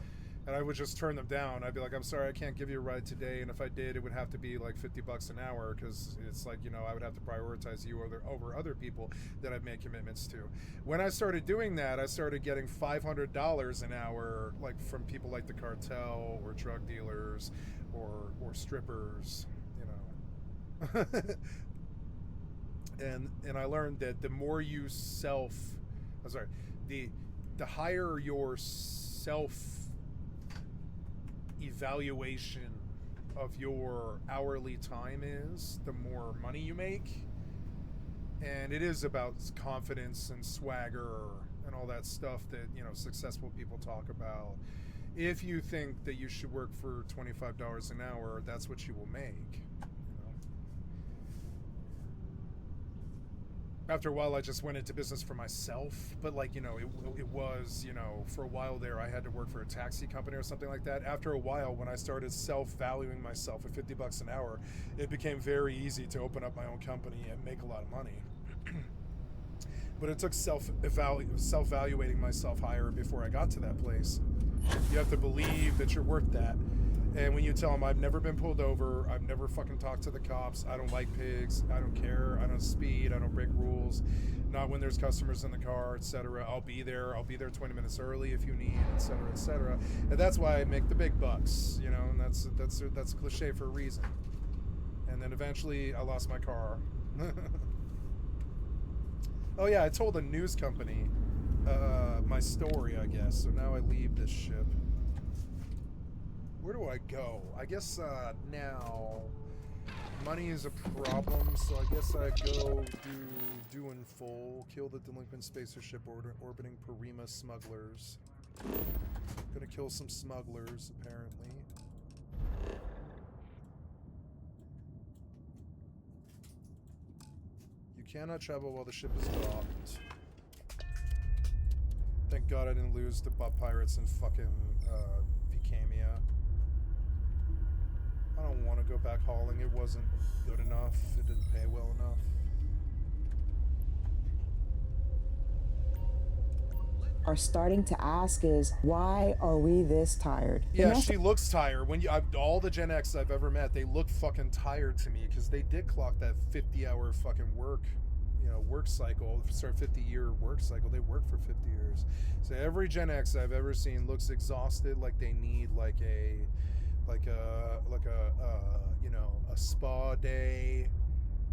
and I would just turn them down. I'd be like, I'm sorry, I can't give you a ride today. And if I did, it would have to be like $50 an hour because it's like, you know, I would have to prioritize you over other people that I've made commitments to. When I started doing that, I started getting $500 an hour, like from people like the cartel or drug dealers or strippers. And I learned that the more you the higher your self evaluation of your hourly time is, the more money you make. And it is about confidence and swagger and all that stuff that, you know, successful people talk about. If you think that you should work for $25 an hour, that's what you will make. After a while, I just went into business for myself, but like, you know, it was, you know, for a while there, I had to work for a taxi company or something like that. After a while, when I started self-valuing myself at $50 an hour, it became very easy to open up my own company and make a lot of money. But it took self-valuating myself higher before I got to that place. You have to believe that you're worth that. And when you tell them, I've never been pulled over, I've never fucking talked to the cops, I don't like pigs, I don't care, I don't speed, I don't break rules, not when there's customers in the car, etc. I'll be there 20 minutes early if you need, etc., etc. And that's why I make the big bucks, you know, and that's cliche for a reason. And then eventually I lost my car. Oh yeah, I told a news company my story, I guess, so now I leave this ship. Where do I go? I guess now money is a problem, so I guess I go do in full, kill the delinquent spacer ship orbiting Parima smugglers. Gonna kill some smugglers, apparently. You cannot travel while the ship is docked. Thank God I didn't lose to butt pirates and fucking Vicamia. I don't want to go back hauling. It wasn't good enough. It didn't pay well enough.
are starting to ask is, why are we this tired?
Yeah, she looks tired. All the Gen X I've ever met, they look fucking tired to me because they did clock that 50-hour fucking work cycle, 50-year work cycle. They work for 50 years. So every Gen X I've ever seen looks exhausted, like they need a spa day,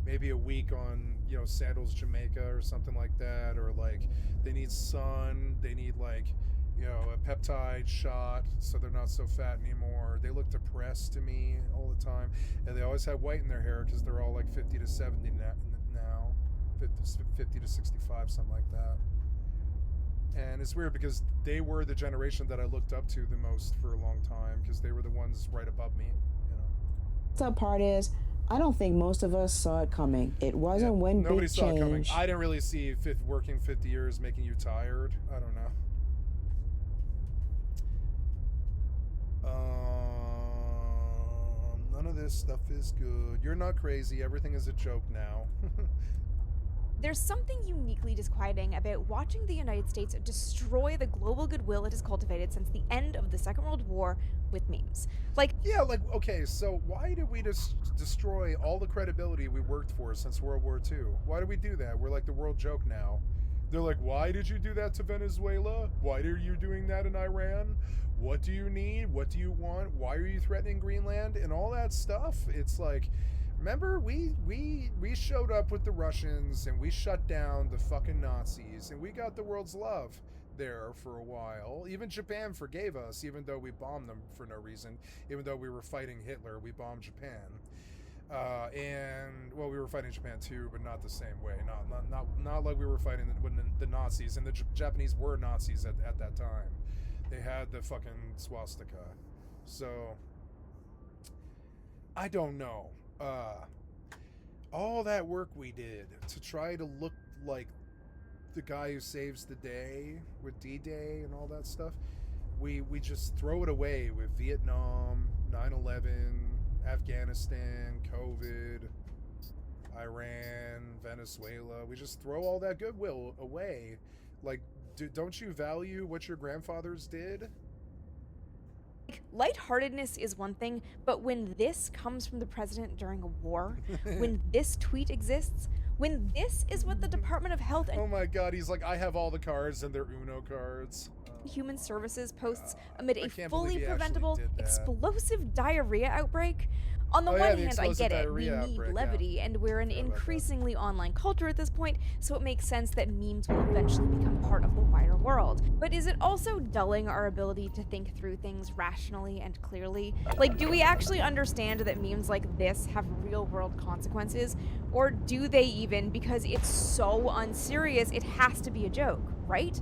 maybe a week on Sandals, Jamaica or something like that, or like they need sun, they need a peptide shot so they're not so fat anymore. They look depressed to me all the time, and they always have white in their hair because they're all like 50 to 70 now, 50 to 65, something like that. And it's weird because they were the generation that I looked up to the most for a long time because they were the ones right above me.
The tough part is, I don't think most of us saw it coming. It wasn't when
nobody
big
saw
change.
it coming. I didn't really see working 50 years making you tired. I don't know. None of this stuff is good. You're not crazy. Everything is a joke now.
There's something uniquely disquieting about watching the United States destroy the global goodwill it has cultivated since the end of the Second World War with memes.
Okay, so why did we just destroy all the credibility we worked for since World War II? Why did we do that? We're like the world joke now. They're like, why did you do that to Venezuela? Why are you doing that in Iran? What do you need? What do you want? Why are you threatening Greenland? And all that stuff. It's like, remember, we showed up with the Russians and we shut down the fucking Nazis and we got the world's love there for a while. Even Japan forgave us, even though we bombed them for no reason. Even though we were fighting Hitler, we bombed Japan. We were fighting Japan too, but not the same way. Not like we were fighting the Nazis, and the Japanese were Nazis at that time. They had the fucking swastika. So I don't know. All that work we did to try to look like the guy who saves the day with D-Day and all that stuff, we just throw it away with Vietnam, 9/11, Afghanistan, COVID, Iran, Venezuela. We just throw all that goodwill away. Like, don't you value what your grandfathers did?
Lightheartedness is one thing, but when this comes from the president during a war, when this tweet exists, when this is what the Department of Health and
oh my god, he's like, I have all the cards and they're Uno cards.
Human Services posts amid a
can't
fully
believe he
preventable
actually did that.
explosive diarrhea outbreak. On the
Oh, yeah,
one
the
hand, I
explosive
get it, we
diarrhea
need
outbreak,
levity, and we're an increasingly online culture at this point, so it makes sense that memes will eventually become part of the wider world. But is it also dulling our ability to think through things rationally and clearly? Like, do we actually understand that memes like this have real-world consequences? Or do they even, because it's so unserious, it has to be a joke, right?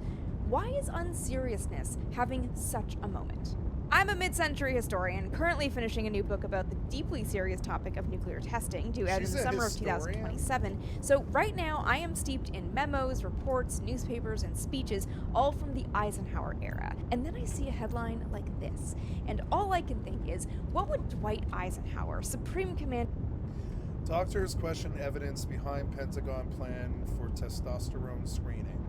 Why is unseriousness having such a moment? I'm a mid-century historian, currently finishing a new book about the deeply serious topic of nuclear testing, due out in the summer of 2027. So right now, I am steeped in memos, reports, newspapers, and speeches, all from the Eisenhower era. And then I see a headline like this, and all I can think is, what would Dwight Eisenhower, Supreme Commander...
Doctors question evidence behind Pentagon plan for testosterone screening.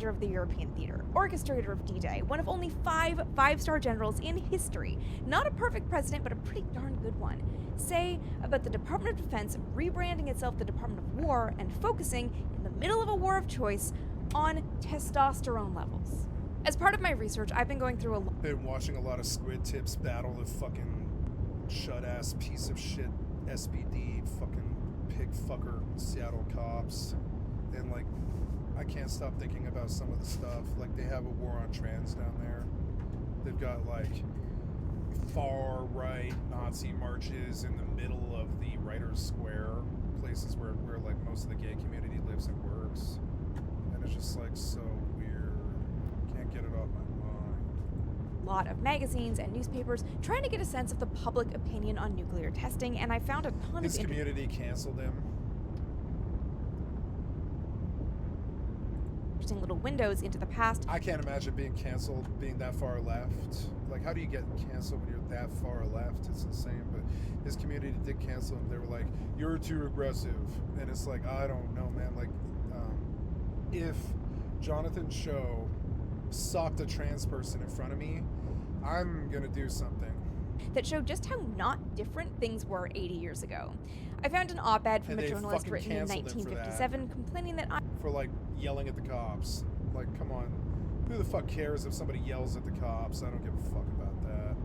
of the European theater, orchestrator of D-Day, one of only 5 five-star generals in history, not a perfect president, but a pretty darn good one, say about the Department of Defense rebranding itself the Department of War and focusing, in the middle of a war of choice, on testosterone levels. As part of my research, I've been going through
been watching a lot of Squid Tips battle the fucking shut-ass piece of shit SPD fucking pig fucker Seattle cops, and like I can't stop thinking about some of the stuff. Like, they have a war on trans down there. They've got like far right Nazi marches in the middle of the Writers' Square, places where like most of the gay community lives and works, and it's just like so weird. Can't get it off my mind.
lot of magazines and newspapers trying to get a sense of the public opinion on nuclear testing, and I found a ton
His
of
community canceled him.
interesting little windows into the past.
I can't imagine being canceled, being that far left. Like, how do you get canceled when you're that far left? It's insane. But his community did cancel him. They were like, "You're too aggressive," and it's like, I don't know, man. Like, if Jonathan Cho socked a trans person in front of me, I'm gonna do something.
That showed just how not different things were 80 years ago. I found an op-ed from
And
a
they
journalist
fucking
written in
canceled him for that.
1957 complaining that
For like yelling at the cops. Like, come on. Who the fuck cares if somebody yells at the cops? I don't give a fuck about that.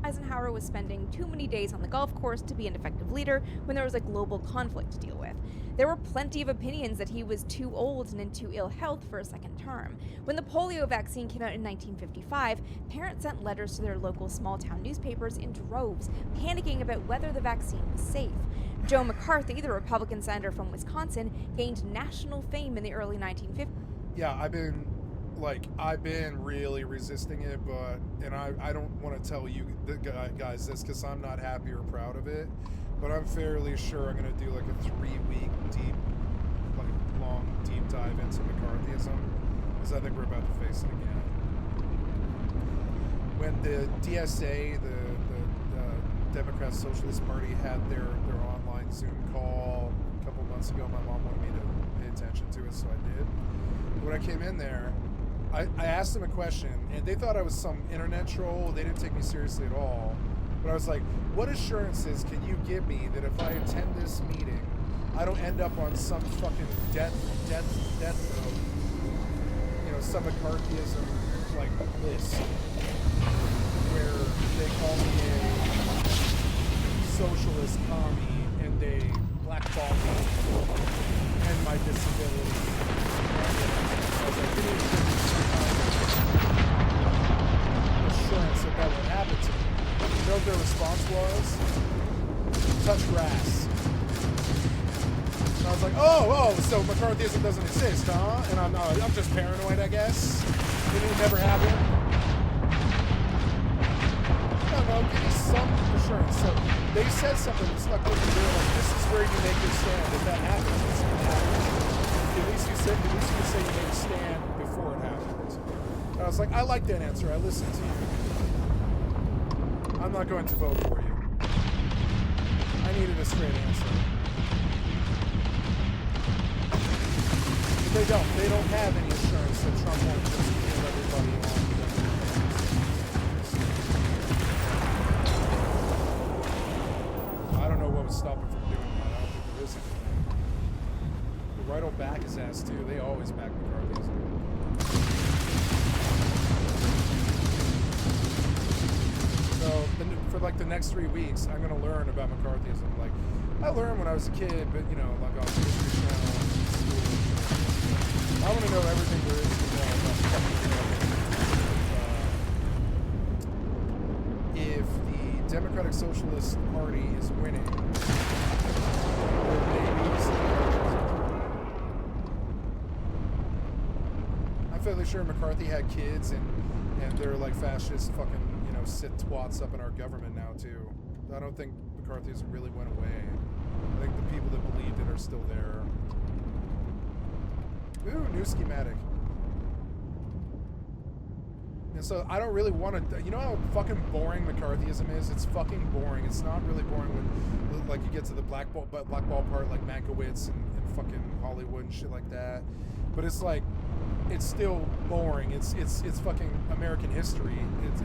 Eisenhower was spending too many days on the golf course to be an effective leader when there was a global conflict to deal with. There were plenty of opinions that he was too old and in too ill health for a second term. When the polio vaccine came out in 1955, parents sent letters to their local small-town newspapers in droves, panicking about whether the vaccine was safe. Joe McCarthy, the Republican senator from Wisconsin, gained national fame in the early 1950s.
Yeah, I've been really resisting it, but, and I don't want to tell you guys this because I'm not happy or proud of it, but I'm fairly sure I'm going to do like a 3-week long deep dive into McCarthyism, because I think we're about to face it again. When the DSA, the Democrat Socialist Party, had their online Zoom call a couple months ago, my mom wanted me to pay attention to it, so I did. When I came in there, I asked them a question, and they thought I was some internet troll. They didn't take me seriously at all. But I was like, what assurances can you give me that if I attend this meeting, I don't end up on some fucking death note, you know, some McCarthyism, like, list, where they call me a socialist commie, and they blackball me and my disability. I was like, give me assurance that would happen to me. You know what their response was? Touch grass. And I was like, oh, so McCarthyism doesn't exist, huh? And I'm just paranoid, I guess. It would never happen. No, give me some assurance. So they said something that stuck with me. They were like, this is where you make your stand. If that happens, it's going to happen. At least you can say you made a stand before it happens. And I was like, I like that answer. I listened to you. I'm not going to vote for you. I needed a straight answer. But they don't have any assurance that Trump won't just kill everybody on. I don't know what would stop him from doing that. I don't think there is anything. The right will back his ass too. They always back McCarthyism. So for like the next 3 weeks, I'm gonna learn about McCarthyism. Like I learned when I was a kid, but you know, like on History Channel and school. I want to know everything there is to know about if the Democratic Socialist Party is winning. I'm fairly sure McCarthy had kids, and they're like fascist fucking, you know, sit twats up in our government now too. I don't think McCarthyism really went away. I think the people that believed it are still there. Ooh, new schematic. And so I don't really want to, you know how fucking boring McCarthyism is? It's fucking boring. It's not really boring when, like, you get to the blackball part, like Mankiewicz and fucking Hollywood and shit like that. But it's like, it's still boring. It's fucking American history.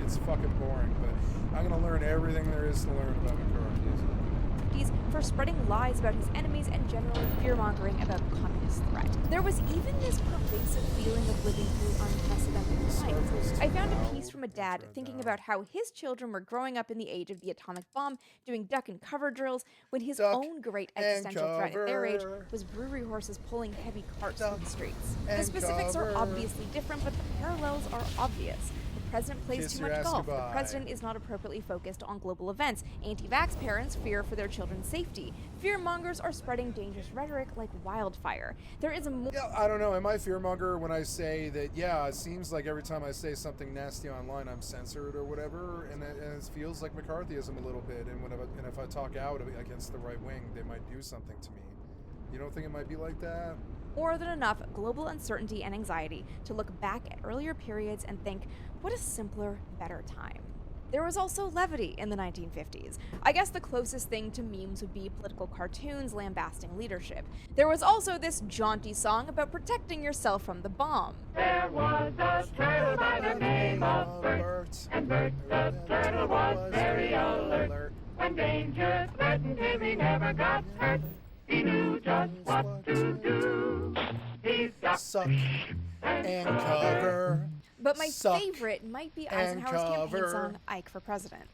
It's fucking boring. But I'm gonna learn everything there is to learn about McCarthyism.
For spreading lies about his enemies and generally fear-mongering about the communist threat. There was even this pervasive feeling of living through unprecedented times. I found a piece from a dad thinking about how his children were growing up in the age of the atomic bomb, doing duck and cover drills, when his own great existential threat at their age was brewery horses pulling heavy carts through the streets. The specifics are obviously different, but the parallels are obvious. The president plays too much golf. The president is not appropriately focused on global events. Anti-vax parents fear for their children's safety. Fear-mongers are spreading dangerous rhetoric like wildfire. There is a more...
Yeah, I don't know. Am I fear-monger when I say that, yeah, it seems like every time I say something nasty online, I'm censored or whatever, and it feels like McCarthyism a little bit, and if I talk out against the right wing, they might do something to me. You don't think it might be like that?
More than enough global uncertainty and anxiety to look back at earlier periods and think, what a simpler, better time. There was also levity in the 1950s. I guess the closest thing to memes would be political cartoons lambasting leadership. There was also this jaunty song about protecting yourself from the bomb.
There was a turtle by the name of Bert, and Bert the turtle was very alert. When danger threatened him, he never got hurt. He knew just what to do. He's got
Suck and cover.
But my
Suck
favorite might be
and
Eisenhower's campaign
cover.
song, Ike for President.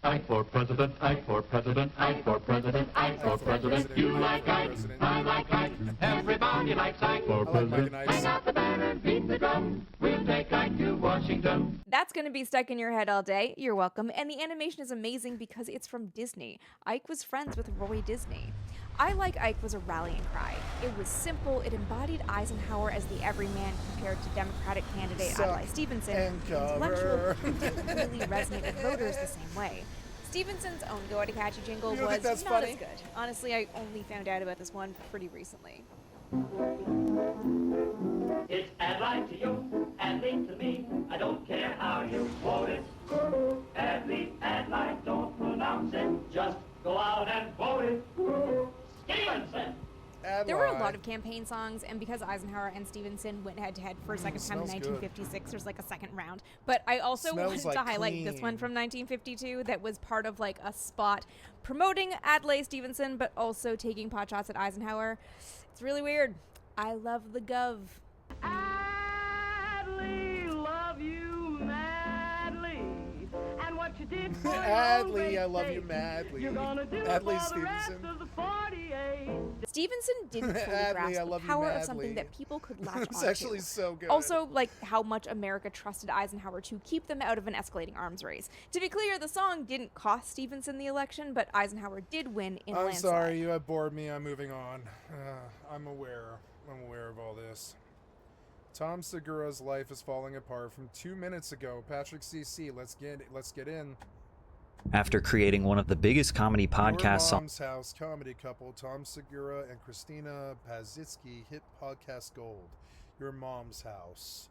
Ike for president, Ike for president, Ike for president, Ike for president. You like Ike, I like Ike. Everybody likes Ike for
I like Mike
president.
and Ike's.
Hang out the banner, beat the drum. We'll take Ike to Washington.
That's gonna be stuck in your head all day. You're welcome. And the animation is amazing because it's from Disney. Ike was friends with Roy Disney. I Like Ike was a rallying cry. It was simple, it embodied Eisenhower as the everyman compared to Democratic candidate
Suck
Adlai Stevenson.
and
Intellectual
cover.
proof didn't really resonate with voters the same way. Stevenson's own Go At a Catchy jingle
You don't
was
think that's
not
funny?
as good. Honestly, I only found out about this one pretty recently.
It's Adlai to you, Adlai to me. I don't care how you vote it. Adlai, Adlai, don't pronounce it. Just go out and vote it. Stevenson!
There were a lot of campaign songs, and because Eisenhower and Stevenson went head-to-head for a second time in
smells good.
1956, there's like a second round. But I also
Smells
wanted
like
to highlight this one
clean.
from 1952 that was part of like a spot promoting Adlai Stevenson, but also taking potshots at Eisenhower. It's really weird. I love the gov.
Adlai, love you madly. And what you did for
Adlai, I love you madly.
You're gonna do
Adlai
for the rest
Stevenson.
of the 48.
Stevenson didn't fully
Adlai, I
grasp the
love you
power of
madly.
something that people could latch
It's
onto.
actually so good.
Also, like how much America trusted Eisenhower to keep them out of an escalating arms race. To be clear, the song didn't cost Stevenson the election, but Eisenhower did win in a
I'm
landslide.
sorry, you have bored me. I'm moving on. I'm aware of all this. Tom Segura's life is falling apart from 2 minutes ago. Patrick CC, let's get in.
After creating one of the biggest comedy podcasts
Your Mom's House comedy couple Tom Segura and Christina Pazitsky hit podcast gold. Your Mom's House.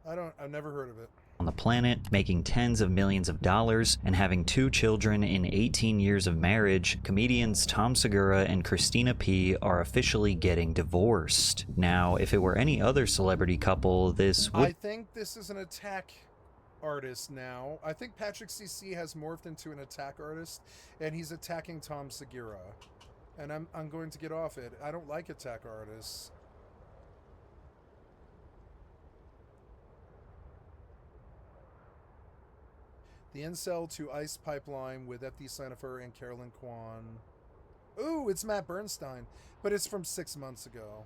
I've never heard of it.
on the planet, making tens of millions of dollars, and having 2 children in 18 years of marriage, comedians Tom Segura and Christina P. are officially getting divorced. Now, if it were any other celebrity couple, this would...
I think this is an attack artist now. I think Patrick CC has morphed into an attack artist, and he's attacking Tom Segura. And I'm going to get off it. I don't like attack artists. The Incel to Ice Pipeline with F.D. Sanifer and Carolyn Kwan. Ooh, it's Matt Bernstein, but it's from 6 months ago.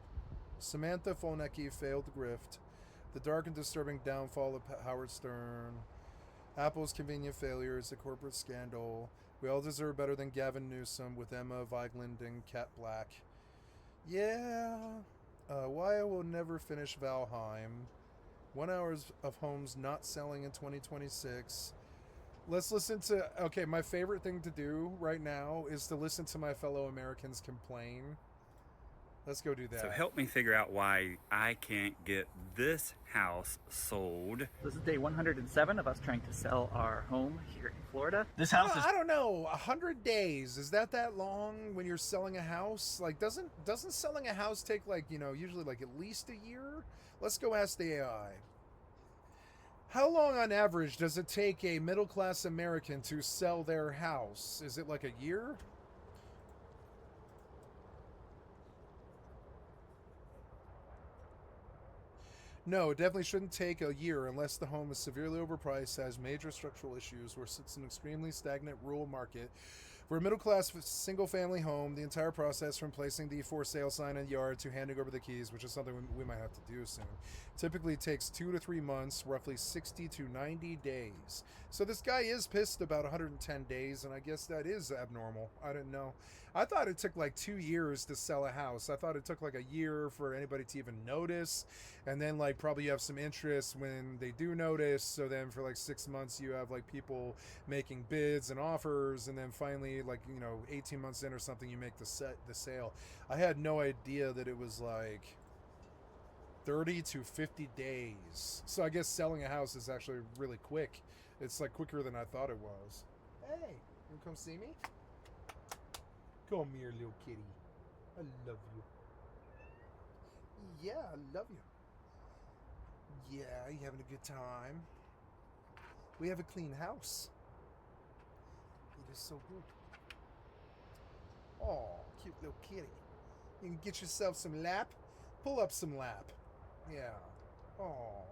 Samantha Fonecki failed the grift. The dark and disturbing downfall of Howard Stern. Apple's convenient failures, a corporate scandal. We all deserve better than Gavin Newsom with Emma Vigeland and Kat Black. Yeah. Why I will never finish Valheim. 1 hour of homes not selling in 2026. Let's listen to... Okay, my favorite thing to do right now is to listen to my fellow Americans complain. Let's go do that.
So help me figure out why I can't get this house sold.
This is day 107 of us trying to sell our home here in Florida. This house is...
I don't know, 100 days, is that long when you're selling a house? Like, doesn't selling a house take, like, you know, usually like at least a year? Let's go ask the AI. How long on average does it take a middle-class American to sell their house? Is it like a year? No, it definitely shouldn't take a year unless the home is severely overpriced, has major structural issues, or sits in an extremely stagnant rural market. For a middle-class single-family home, the entire process from placing the for sale sign in the yard to handing over the keys, which is something we might have to do soon, typically takes 2 to 3 months, roughly 60 to 90 days. So this guy is pissed about 110 days, and I guess that is abnormal. I didn't know. I thought it took like 2 years to sell a house. I thought it took like a year for anybody to even notice, and then like probably you have some interest when they do notice. So then for like 6 months you have like people making bids and offers, and then finally, like, you know, 18 months in or something, you make the sale. I had no idea that it was like 30 to 50 days. So I guess selling a house is actually really quick. It's like quicker than I thought it was. Hey, you come see me? Come here, little kitty. I love you. Yeah, I love you. Yeah, you having a good time? We have a clean house. It is so good. Oh, cute little kitty. You can get yourself some lap. Pull up some lap. Yeah. Oh,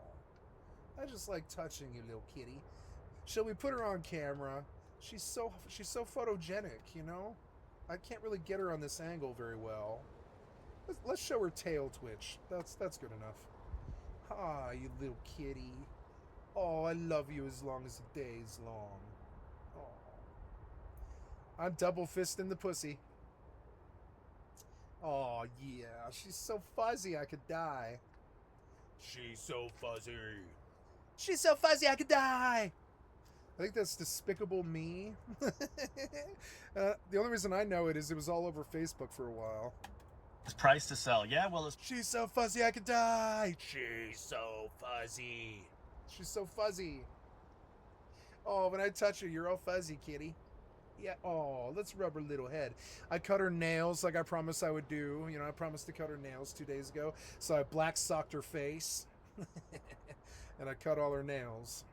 I just like touching you, little kitty. Shall we put her on camera? She's so photogenic, you know? I can't really get her on this angle very well. Let's show her tail twitch. That's good enough. Ah, you little kitty. Oh, I love you as long as the day is long. Oh. I'm double fisting the pussy. Oh, yeah. She's so fuzzy I could die. She's so fuzzy. She's so fuzzy I could die. I think that's Despicable Me. The only reason I know it is it was all over Facebook for a while.
It's price to sell. Yeah, well, it's...
She's so fuzzy I could die. She's so fuzzy. She's so fuzzy. Oh, when I touch her, you're all fuzzy, kitty. Yeah, oh, let's rub her little head. I cut her nails like I promised I would do. You know, I promised to cut her nails 2 days ago. So I black socked her face. And I cut all her nails.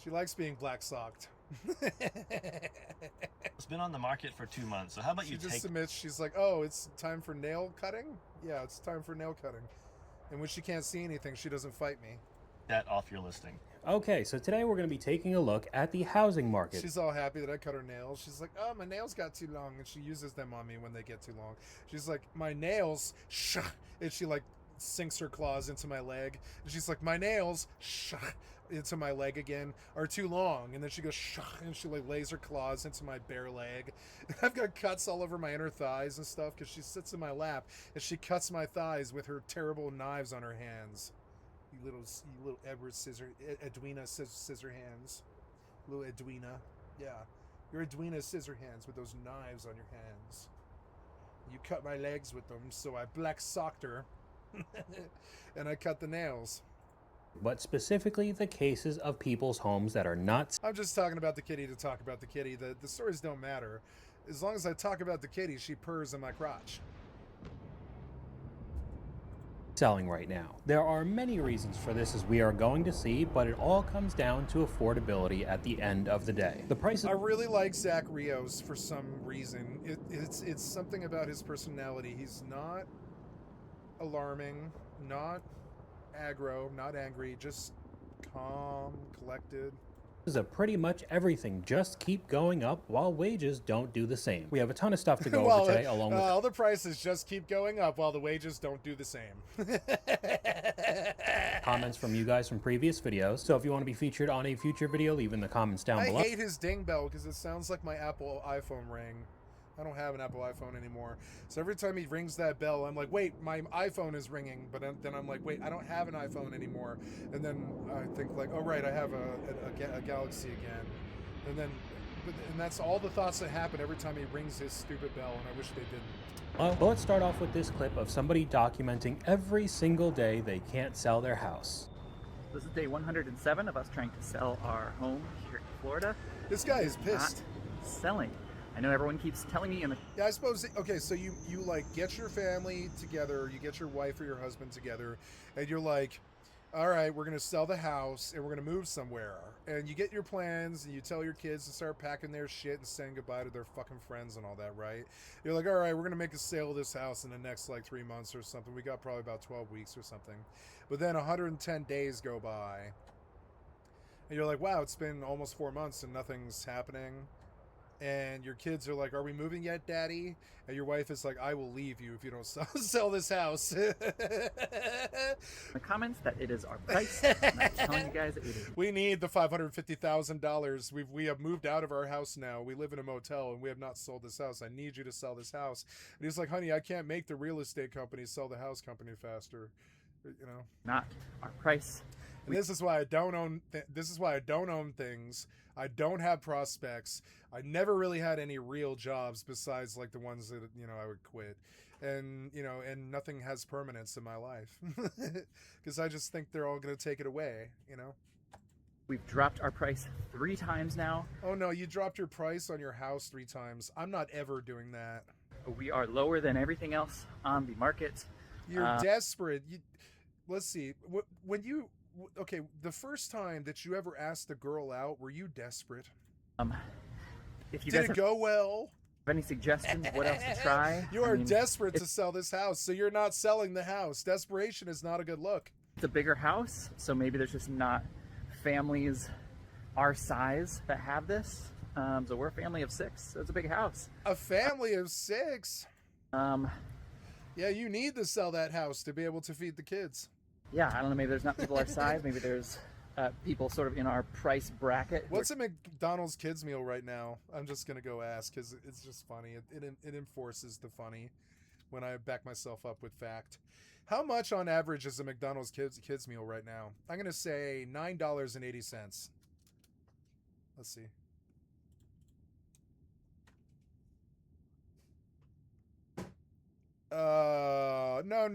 She likes being black socked.
It's been on the market for 2 months, so how about you
She just
take...
submits, she's like, oh, it's time for nail cutting? Yeah, it's time for nail cutting. And when she can't see anything, she doesn't fight me.
that off your listing?
Okay, so today we're going to be taking a look at the housing market.
She's all happy that I cut her nails. She's like, oh, my nails got too long. And she uses them on me when they get too long. She's like, my nails, shh. And she like sinks her claws into my leg. And she's like, my nails, shh, into my leg again, are too long. And then she goes, shh, and she like lays her claws into my bare leg. And I've got cuts all over my inner thighs and stuff because she sits in my lap and she cuts my thighs with her terrible knives on her hands. You little Edward Edwina scissor hands. Little Edwina. Yeah. You're Edwina scissor hands with those knives on your hands. You cut my legs with them, so I black socked her. And I cut the nails.
But specifically the cases of people's homes that are not...
I'm just talking about the kitty to talk about the kitty. The stories don't matter. As long as I talk about the kitty, she purrs in my crotch.
selling right now. There are many reasons for this, as we are going to see, but it all comes down to affordability at the end of the day. The prices...
I really like Zach Rios for some reason. It's something about his personality. He's not alarming, not aggro, not angry, just calm, collected.
Of pretty much everything just keep going up while wages don't do the same. We have a ton of stuff to go over today, along with
all the prices just keep going up while the wages don't do the same.
comments from you guys from previous videos. So if you want to be featured on a future video, leave in the comments down below.
I hate his ding bell because it sounds like my Apple iPhone ring. I don't have an Apple iPhone anymore. So every time he rings that bell, I'm like, wait, my iPhone is ringing. But then I'm like, wait, I don't have an iPhone anymore. And then I think like, oh, right, I have a Galaxy again. And that's all the thoughts that happen every time he rings his stupid bell, and I wish they didn't.
But let's start off with this clip of somebody documenting every single day they can't sell their house.
This is day 107 of us trying to sell our home here in Florida.
This guy is pissed.
Not selling. I know everyone keeps telling me in the...
Yeah, I suppose, okay, so you like get your family together, you get your wife or your husband together, and you're like, all right, we're going to sell the house and we're going to move somewhere. And you get your plans and you tell your kids to start packing their shit and saying goodbye to their fucking friends and all that, right? You're like, all right, we're going to make a sale of this house in the next like 3 months or something. We got probably about 12 weeks or something. But then 110 days go by. And you're like, wow, it's been almost 4 months and nothing's happening. And your kids are like, are we moving yet, Daddy? And your wife is like, I will leave you if you don't sell this house.
The comments that it is our price. And I'm telling you guys, it is.
We need the $550,000. We have moved out of our house now. We live in a motel and we have not sold this house. I need you to sell this house. And he's like, honey, I can't make the real estate company sell the house company faster. You know?
Not our price.
And this is why I don't own. This is why I don't own things. I don't have prospects. I never really had any real jobs besides like the ones that I would quit, and and nothing has permanence in my life because I just think they're all gonna take it away.
We've dropped our price 3 times now.
Oh no, you dropped your price on your house 3 times. I'm not ever doing that.
We are lower than everything else on the market.
You're desperate. Let's see. Okay, the first time that you ever asked a girl out, were you desperate?
If you
Did it go well?
Have any suggestions what else to try?
You are desperate to sell this house, so you're not selling the house. Desperation is not a good look.
It's a bigger house, so maybe there's just not families our size that have this. So we're a family of 6, so it's a big house.
A family of 6? Yeah, you need to sell that house to be able to feed the kids.
Yeah, I don't know, maybe there's not people our size, maybe there's people sort of in our price bracket.
What's a McDonald's kids meal right now? I'm just gonna go ask because it's just funny. It enforces the funny when I back myself up with fact. How much on average is a McDonald's kids meal right now? I'm gonna say $9.80. Let's see.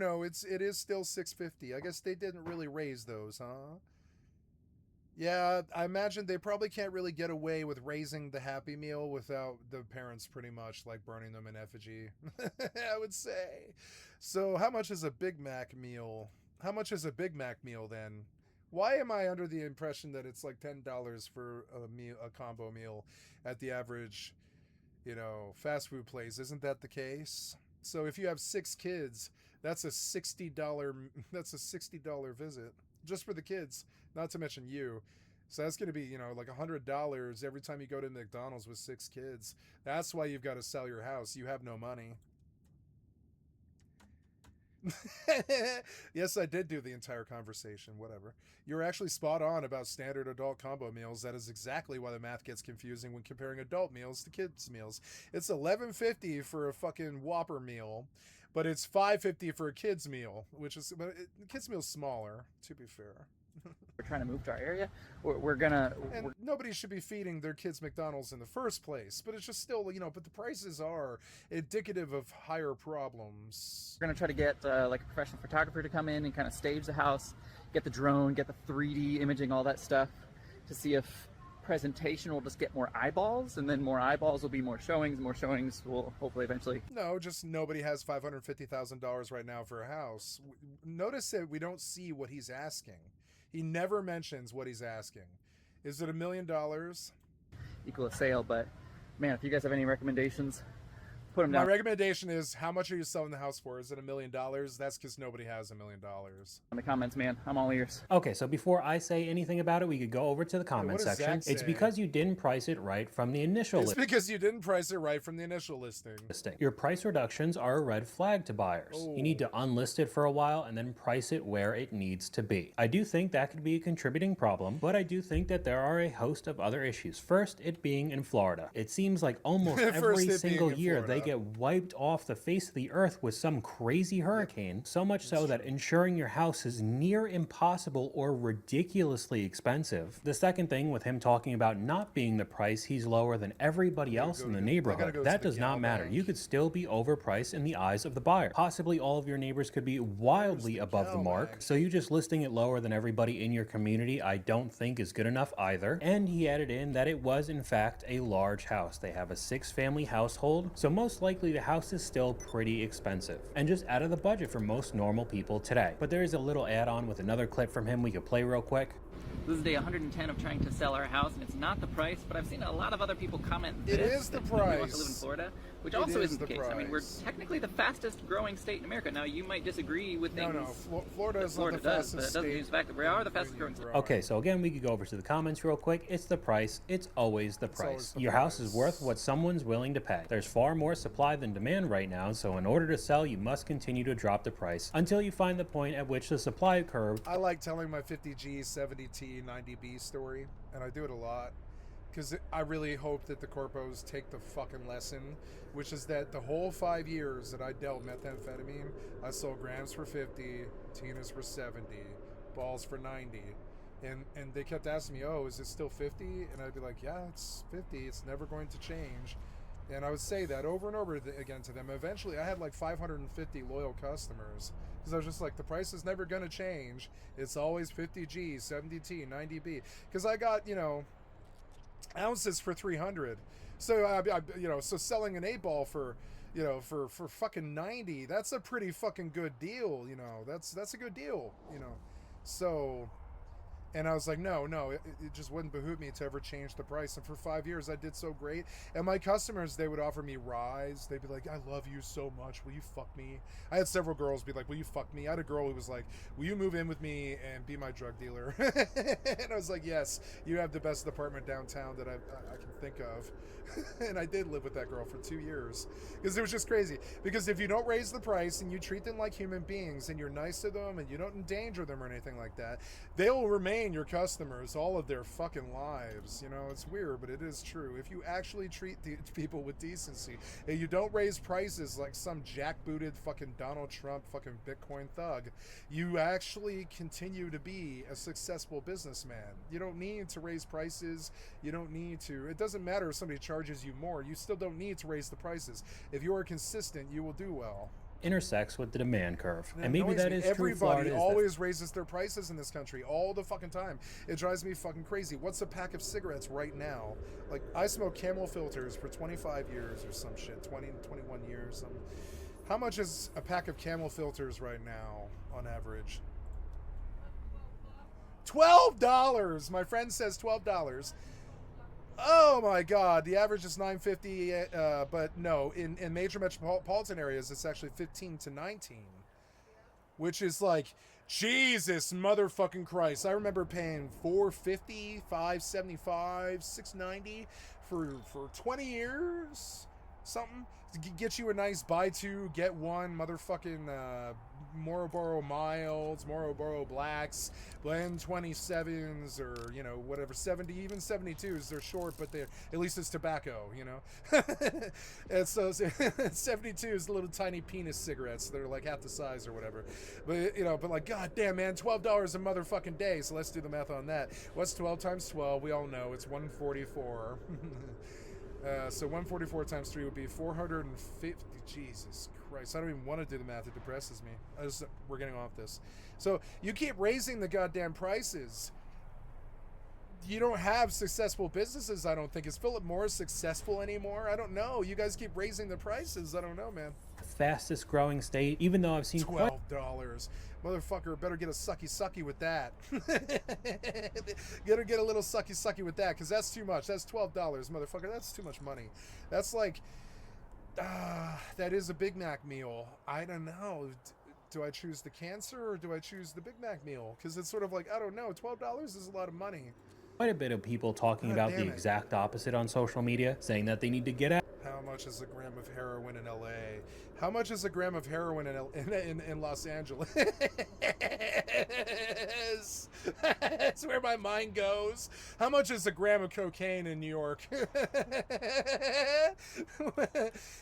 No, it is still $6.50. I guess they didn't really raise those, huh? Yeah, I imagine they probably can't really get away with raising the Happy Meal without the parents pretty much like burning them in effigy. I would say. So how much is a Big Mac meal? How much is a Big Mac meal then? Why am I under the impression that it's like $10 for a combo meal at the average, fast food place? Isn't that the case? So if you have 6 kids, that's a $60 visit just for the kids, not to mention you. So that's going to be, like $100 every time you go to McDonald's with 6 kids. That's why you've got to sell your house. You have no money. Yes, I did do the entire conversation, whatever. You're actually spot on about standard adult combo meals. That is exactly why the math gets confusing when comparing adult meals to kids meals. It's $11.50 for a fucking Whopper meal, but it's $5.50 for a kids meal, which is, but kids meal's smaller, to be fair.
We're trying to move to our area. We're gonna.
Nobody should be feeding their kids McDonald's in the first place, but it's just still, but the prices are indicative of higher problems.
We're gonna try to get like a professional photographer to come in and kind of stage the house, get the drone, get the 3D imaging, all that stuff, to see if presentation will just get more eyeballs, and then more eyeballs will be more showings. More showings will hopefully eventually.
No, just nobody has $550,000 right now for a house. Notice that we don't see what he's asking. He never mentions what he's asking. Is it $1 million?
Equal a sale, but man, if you guys have any recommendations, put them
My
down.
recommendation is, how much are you selling the house for? Is it $1 million? That's because nobody has $1 million.
In the comments, man, I'm all ears.
Okay, so before I say anything about it, we could go over to the comment
what does
section.
Zach
It's
say?
because you didn't price it right from the initial
It's because you didn't price it right from the initial listing.
Your price reductions are a red flag to buyers. You need to unlist it for a while and then price it where it needs to be. I do think that could be a contributing problem, but I do think that there are a host of other issues. First, it being in Florida. It seems like almost every single year they get wiped off the face of the earth with some crazy hurricane, so much so that insuring your house is near impossible or ridiculously expensive. The second thing with him talking about not being the price, he's lower than everybody else in the neighborhood. That does not matter. You could still be overpriced in the eyes of the buyer. Possibly all of your neighbors could be wildly above the mark, so you just listing it lower than everybody in your community I don't think is good enough either. And he added in that it was in fact a large house. They have a 6-family household, so most likely the house is still pretty expensive and just out of the budget for most normal people today. But there is a little add-on with another clip from him we could play real quick.
This is day 110 of trying to sell our house, and it's not the price, but I've seen a lot of other people comment
It is the
that nobody wants
price.
to live in Florida, which
It
also
is
isn't the
the
case. I mean, we're
price.
technically the fastest growing state in America. Now, you might disagree with things.
Florida
that
is not
Florida
the
does,
fastest
but it doesn't
state.
change the fact that we are the fastest growing state.
Okay, so again, we could go over to the comments real quick. It's the price. It's always the price.
always the
Your house is worth what someone's willing to pay. There's far more supply than demand right now, so in order to sell, you must continue to drop the price until you find the point at which the supply curve.
I like telling my 50G, 70T, 90B story, and I do it a lot, because I really hope that the corpos take the fucking lesson, which is that the whole 5 years that I dealt methamphetamine, I sold grams for 50, tinas for 70, balls for 90. And they kept asking me, oh, is it still 50? And I'd be like, yeah, it's 50. It's never going to change. And I would say that over and over again to them. Eventually, I had like 550 loyal customers because I was just like, the price is never going to change. It's always 50G, 70T, 90B. Because I got, you know, ounces for 300. So, you know, so selling an 8-ball for, you know, for fucking 90, that's a pretty fucking good deal, you know. That's a good deal, you know. So... And I was like, no, it just wouldn't behoove me to ever change the price. And for 5 years, I did so great. And my customers, they would offer me rides. They'd be like, I love you so much. Will you fuck me? I had several girls be like, will you fuck me? I had a girl who was like, will you move in with me and be my drug dealer? And I was like, yes, you have the best apartment downtown that I can think of. And I did live with that girl for 2 years. Because it was just crazy. Because if you don't raise the price and you treat them like human beings and you're nice to them and you don't endanger them or anything like that, they'll remain your customers all of their fucking lives. You know, it's weird, but it is true. If you actually treat people with decency and you don't raise prices like some jackbooted fucking Donald Trump fucking Bitcoin thug, you actually continue to be a successful businessman. You don't need to raise prices. You don't need to. It doesn't matter if somebody charges you more. You still don't need to raise the prices. If you are consistent, you will do well.
Intersects with the demand curve.
It
And maybe
annoys
that
me.
is true.
Everybody
Florida
always raises their prices in this country all the fucking time. It drives me fucking crazy. What's a pack of cigarettes right now? Like, I smoke Camel filters for 25 years or some shit, 20, 21 years. How much is a pack of Camel filters right now on average? $12. My friend says $12. Oh my God, the average is $9.50, but no, in major metropolitan areas, it's actually 15 to 19, which is like, Jesus motherfucking Christ. I remember paying $4.50, $5.75, $6.90 for 20 years, something, to get you a nice buy two, get one motherfucking Marlboro Milds, Marlboro Blacks, blend 27s, or, you know, whatever, 70, even 72s. They're short, but they're, at least it's tobacco, you know. And so 72s, little tiny penis cigarettes. They're like half the size or whatever. But, you know, but like, God damn, man, $12 a motherfucking day. So let's do the math on that. What's 12 times 12? We all know it's 144. So 144 times 3 would be 450. Jesus Christ. I don't even want to do the math. It depresses me. We're getting off this. So you keep raising the goddamn prices. You don't have successful businesses, I don't think. Is Philip Morris successful anymore? I don't know. You guys keep raising the prices. I don't know, man.
Fastest growing state, even though I've seen
$12. Motherfucker, better get a sucky with that. Get a little sucky with that, because that's too much. That's $12, motherfucker. That's too much money. That's like, that is a Big Mac meal. I don't know. Do I choose the cancer or do I choose the Big Mac meal? Because it's sort of like, I don't know. $12 is a lot of money.
quite a bit of people talking about the exact opposite on social media, saying that they need to get out.
How much is a gram of heroin in LA? How much is a gram of heroin in Los Angeles? That's where my mind goes. How much is a gram of cocaine in New York?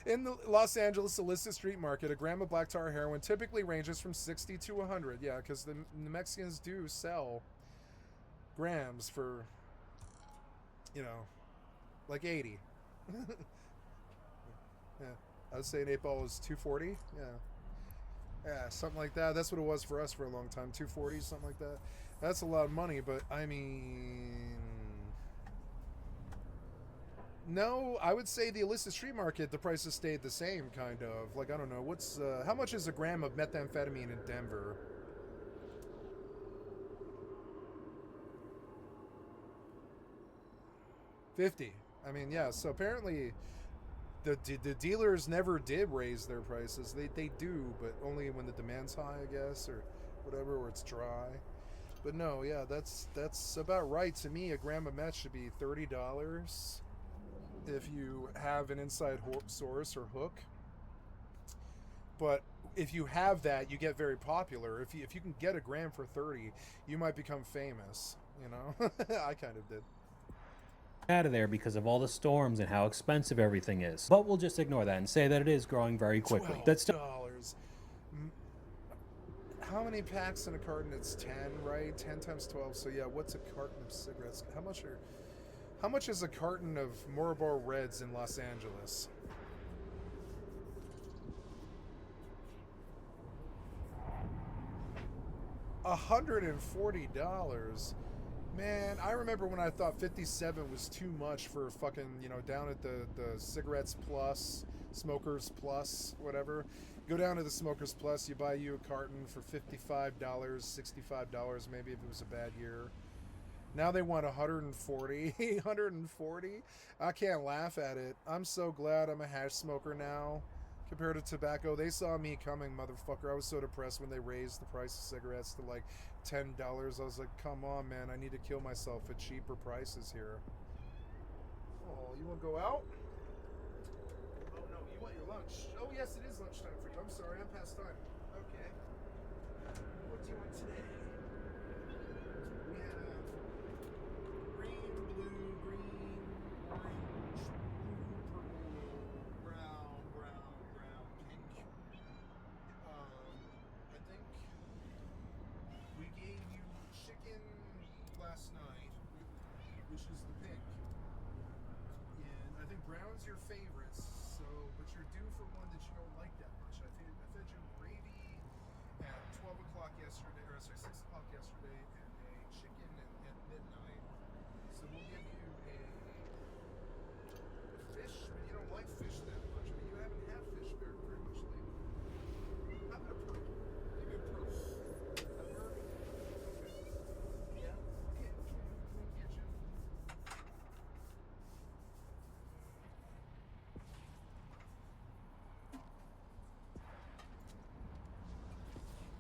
In the Los Angeles illicit street market, a gram of black tar heroin typically ranges from 60 to 100. Yeah, because the Mexicans do sell grams for, you know, like 80. Yeah, I would say an 8-ball is 240. Yeah, something like that. That's what it was for us for a long time. 240, something like that. That's a lot of money, but I mean, no, I would say the illicit street market, the prices stayed the same, kind of. Like, I don't know, what's how much is a gram of methamphetamine in Denver? $50. I mean, yeah. So apparently, the dealers never did raise their prices. They do, but only when the demand's high, I guess, or whatever, or it's dry. But no, yeah, that's about right to me. A gram of meth should be $30 if you have an inside source or hook. But if you have that, you get very popular. If you can get a gram for 30, you might become famous. You know, I kind of did.
Out of there because of all the storms and how expensive everything is. But we'll just ignore that and say that it is growing very quickly. That's
$12. How many packs in a carton? It's 10, right? 10 times 12. So yeah, what's a carton of cigarettes? How much is a carton of Marlboro Reds in Los Angeles? $140. Man, I remember when I thought 57 was too much for fucking, down at the Cigarettes Plus, Smokers Plus, whatever. Go down to the Smokers Plus, you buy you a carton for $55, $65 maybe if it was a bad year. Now they want 140, 140. I can't laugh at it. I'm so glad I'm a hash smoker now. Compared to tobacco, they saw me coming, motherfucker. I was so depressed when they raised the price of cigarettes to like $10. I was like, come on, man. I need to kill myself at cheaper prices here. Oh, you want to go out? Oh, no. You want your lunch? Oh, yes, it is lunchtime for you. I'm sorry. I'm past time. Okay. What do you want today? We have green, blue, green, orange, blue, purple, brown, pink. I think we gave you chicken last night, which is the pink. And I think brown's your favorite, but you're due for one that you don't like that much. I fed you gravy at 12 o'clock yesterday, 6 o'clock yesterday, and a chicken at midnight. So we'll give you a fish, but you don't like fish that much. But you haven't had fish very much lately. How about a pearl? Maybe a pearl. A pearl? Okay. Yeah? Okay. We can get you.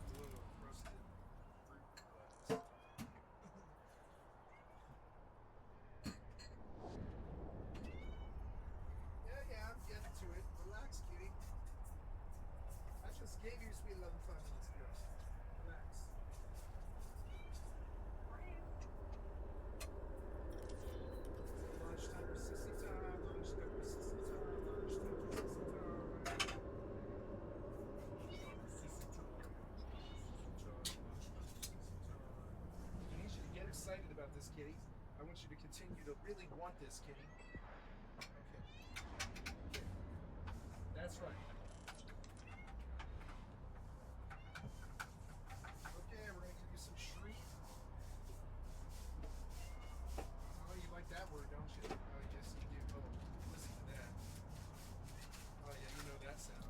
Little crusted fruit glass. Yeah, I'm getting to it. Relax, kitty. I just gave you sweet 11 5 minutes ago. Relax. Lunchtime or sissy time, lunchtime or sissy time, lunchtime or sissy time. I need you to get excited about this, kitty. I want you to continue to really want this, kitty. Okay. That's right. Okay, we're gonna give you some shriek. Oh, you like that word, don't you? Oh, yes, you do. Oh, listen to that. Oh, yeah, you know that sound.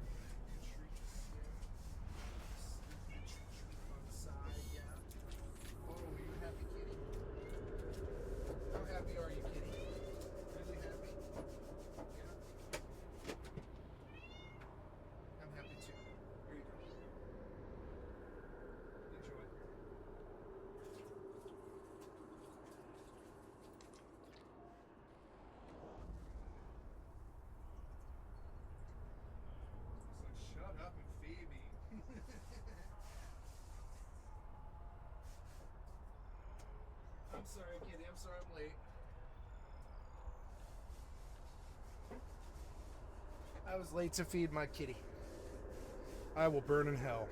Good shrieks, yeah. Good shriek on the side, yeah. Oh, are you happy, kitty? How happy are you, kitty? Really happy? Yeah. I'm happy too. Here you go. Enjoy. It's like, shut up and feed me. I'm sorry, kitty. I'm sorry I'm late. I was late to feed my kitty. I will burn in hell.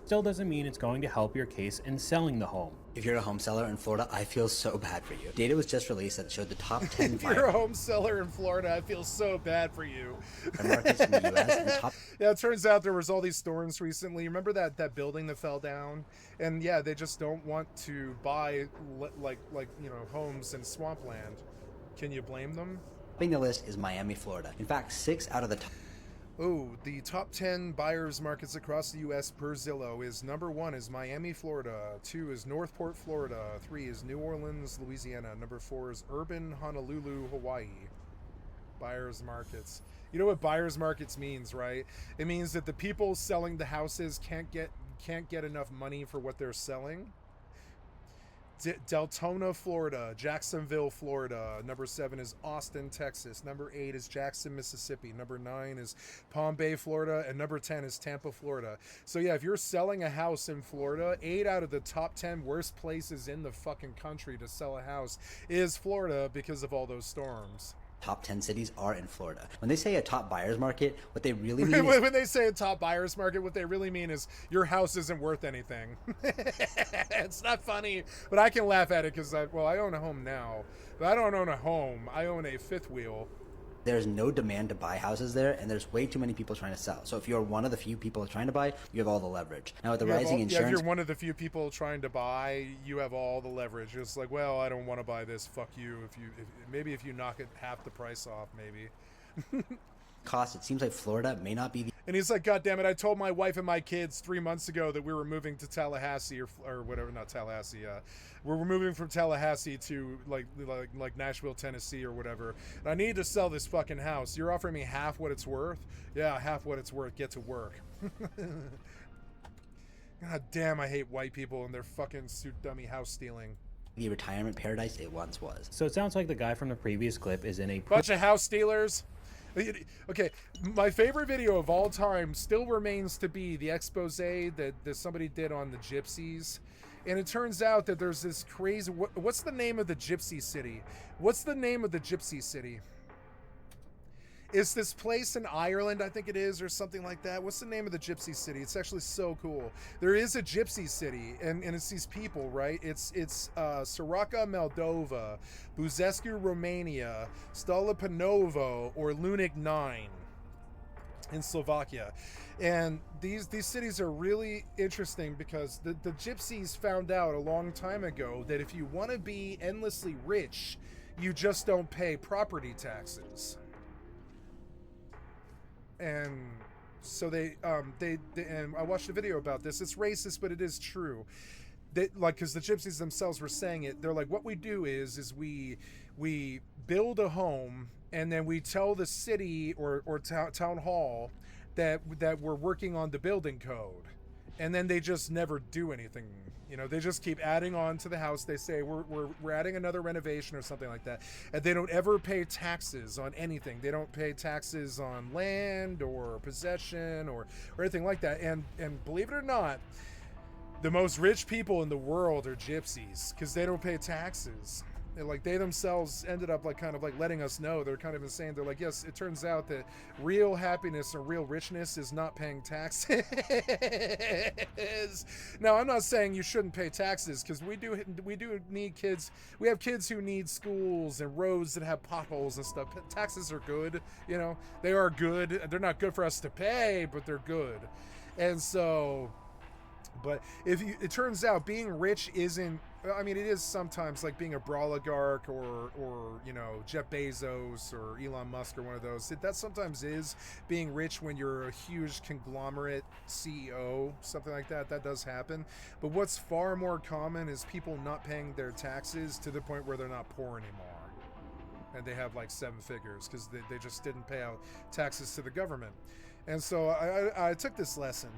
Still doesn't mean it's going to help your case in selling the home.
If you're a home seller in Florida, I feel so bad for you. Data was just released that showed the top 10
If you're a home seller in Florida, I feel so bad for you.
markets in the US and top.
Yeah, it turns out there was all these storms recently. Remember that building that fell down? And yeah, they just don't want to buy homes in swampland. Can you blame them?
Topping the list is Miami, Florida. In fact, 6 out of the top.
Oh, the top 10 buyers markets across the U.S. per Zillow is number 1 is Miami, Florida. 2 is Northport, Florida. 3 is New Orleans, Louisiana. Number 4 is urban Honolulu, Hawaii. Buyers markets. You know what buyers markets means, right? It means that the people selling the houses can't get enough money for what they're selling. Deltona, Florida. Jacksonville, Florida. Number 7 is Austin, Texas. Number 8 is Jackson, Mississippi. Number 9 is Palm Bay, Florida. And number 10 is Tampa, Florida. So yeah, if you're selling a house in Florida, 8 out of the top 10 worst places in the fucking country to sell a house is Florida because of all those storms.
top 10 cities are in Florida. When they say a top buyer's market, what they really mean is
when they say a top buyer's market, what they really mean is your house isn't worth anything. It's not funny, but I can laugh at it because I own a home now, but I don't own a home. I own a fifth wheel.
there's no demand to buy houses there, and there's way too many people trying to sell. So if you're one of the few people trying to buy, you have all the leverage. Now with the rising insurance...
if you're one of the few people trying to buy, you have all the leverage. It's like, well, I don't want to buy this. Fuck you. Maybe if you knock it half the price off, maybe.
Cost, it seems like Florida may not be the...
And he's like, God damn it, I told my wife and my kids 3 months ago that we were moving to Tallahassee or whatever, not Tallahassee. We're moving from Tallahassee to like Nashville, Tennessee or whatever. And I need to sell this fucking house. You're offering me half what it's worth? Yeah, half what it's worth. Get to work. God damn, I hate white people and their fucking suit dummy house stealing.
The retirement paradise it once was.
So it sounds like the guy from the previous clip is in a...
Bunch of house stealers. Okay, my favorite video of all time still remains to be the expose that somebody did on the gypsies. And it turns out that there's this crazy... What's the name of the gypsy city? What's the name of the gypsy city? It's this place in Ireland, I think it is, or something like that. What's the name of the gypsy city? It's actually so cool. There is a gypsy city, and it's these people, right? It's Soroka, Moldova, Buzescu, Romania, Stalipanovo, or Lunik 9 in Slovakia. And these cities are really interesting because the gypsies found out a long time ago that if you want to be endlessly rich, you just don't pay property taxes. And so they and I watched a video about this. It's racist, but it is true. Because the gypsies themselves were saying it. They're like, what we do is we build a home, and then we tell the city or town hall that we're working on the building code, and then they just never do anything. You know, they just keep adding on to the house. They say we're adding another renovation or something like that, and they don't ever pay taxes on anything. They don't pay taxes on land or possession or anything like that. And believe it or not, the most rich people in the world are gypsies because they don't pay taxes. They themselves ended up kind of letting us know. They're kind of insane. They're like, yes, it turns out that real happiness and real richness is not paying taxes. Now, I'm not saying you shouldn't pay taxes, because we do need kids. We have kids who need schools and roads that have potholes and stuff. Taxes are good, you know. They are good. They're not good for us to pay, but they're good. And so, but it turns out being rich isn't, I mean, it is sometimes like being a broligarch or you know, Jeff Bezos or Elon Musk or one of those. That sometimes is being rich when you're a huge conglomerate CEO, something like that. That does happen. But what's far more common is people not paying their taxes to the point where they're not poor anymore. And they have like 7 figures because they just didn't pay out taxes to the government. And so I took this lesson.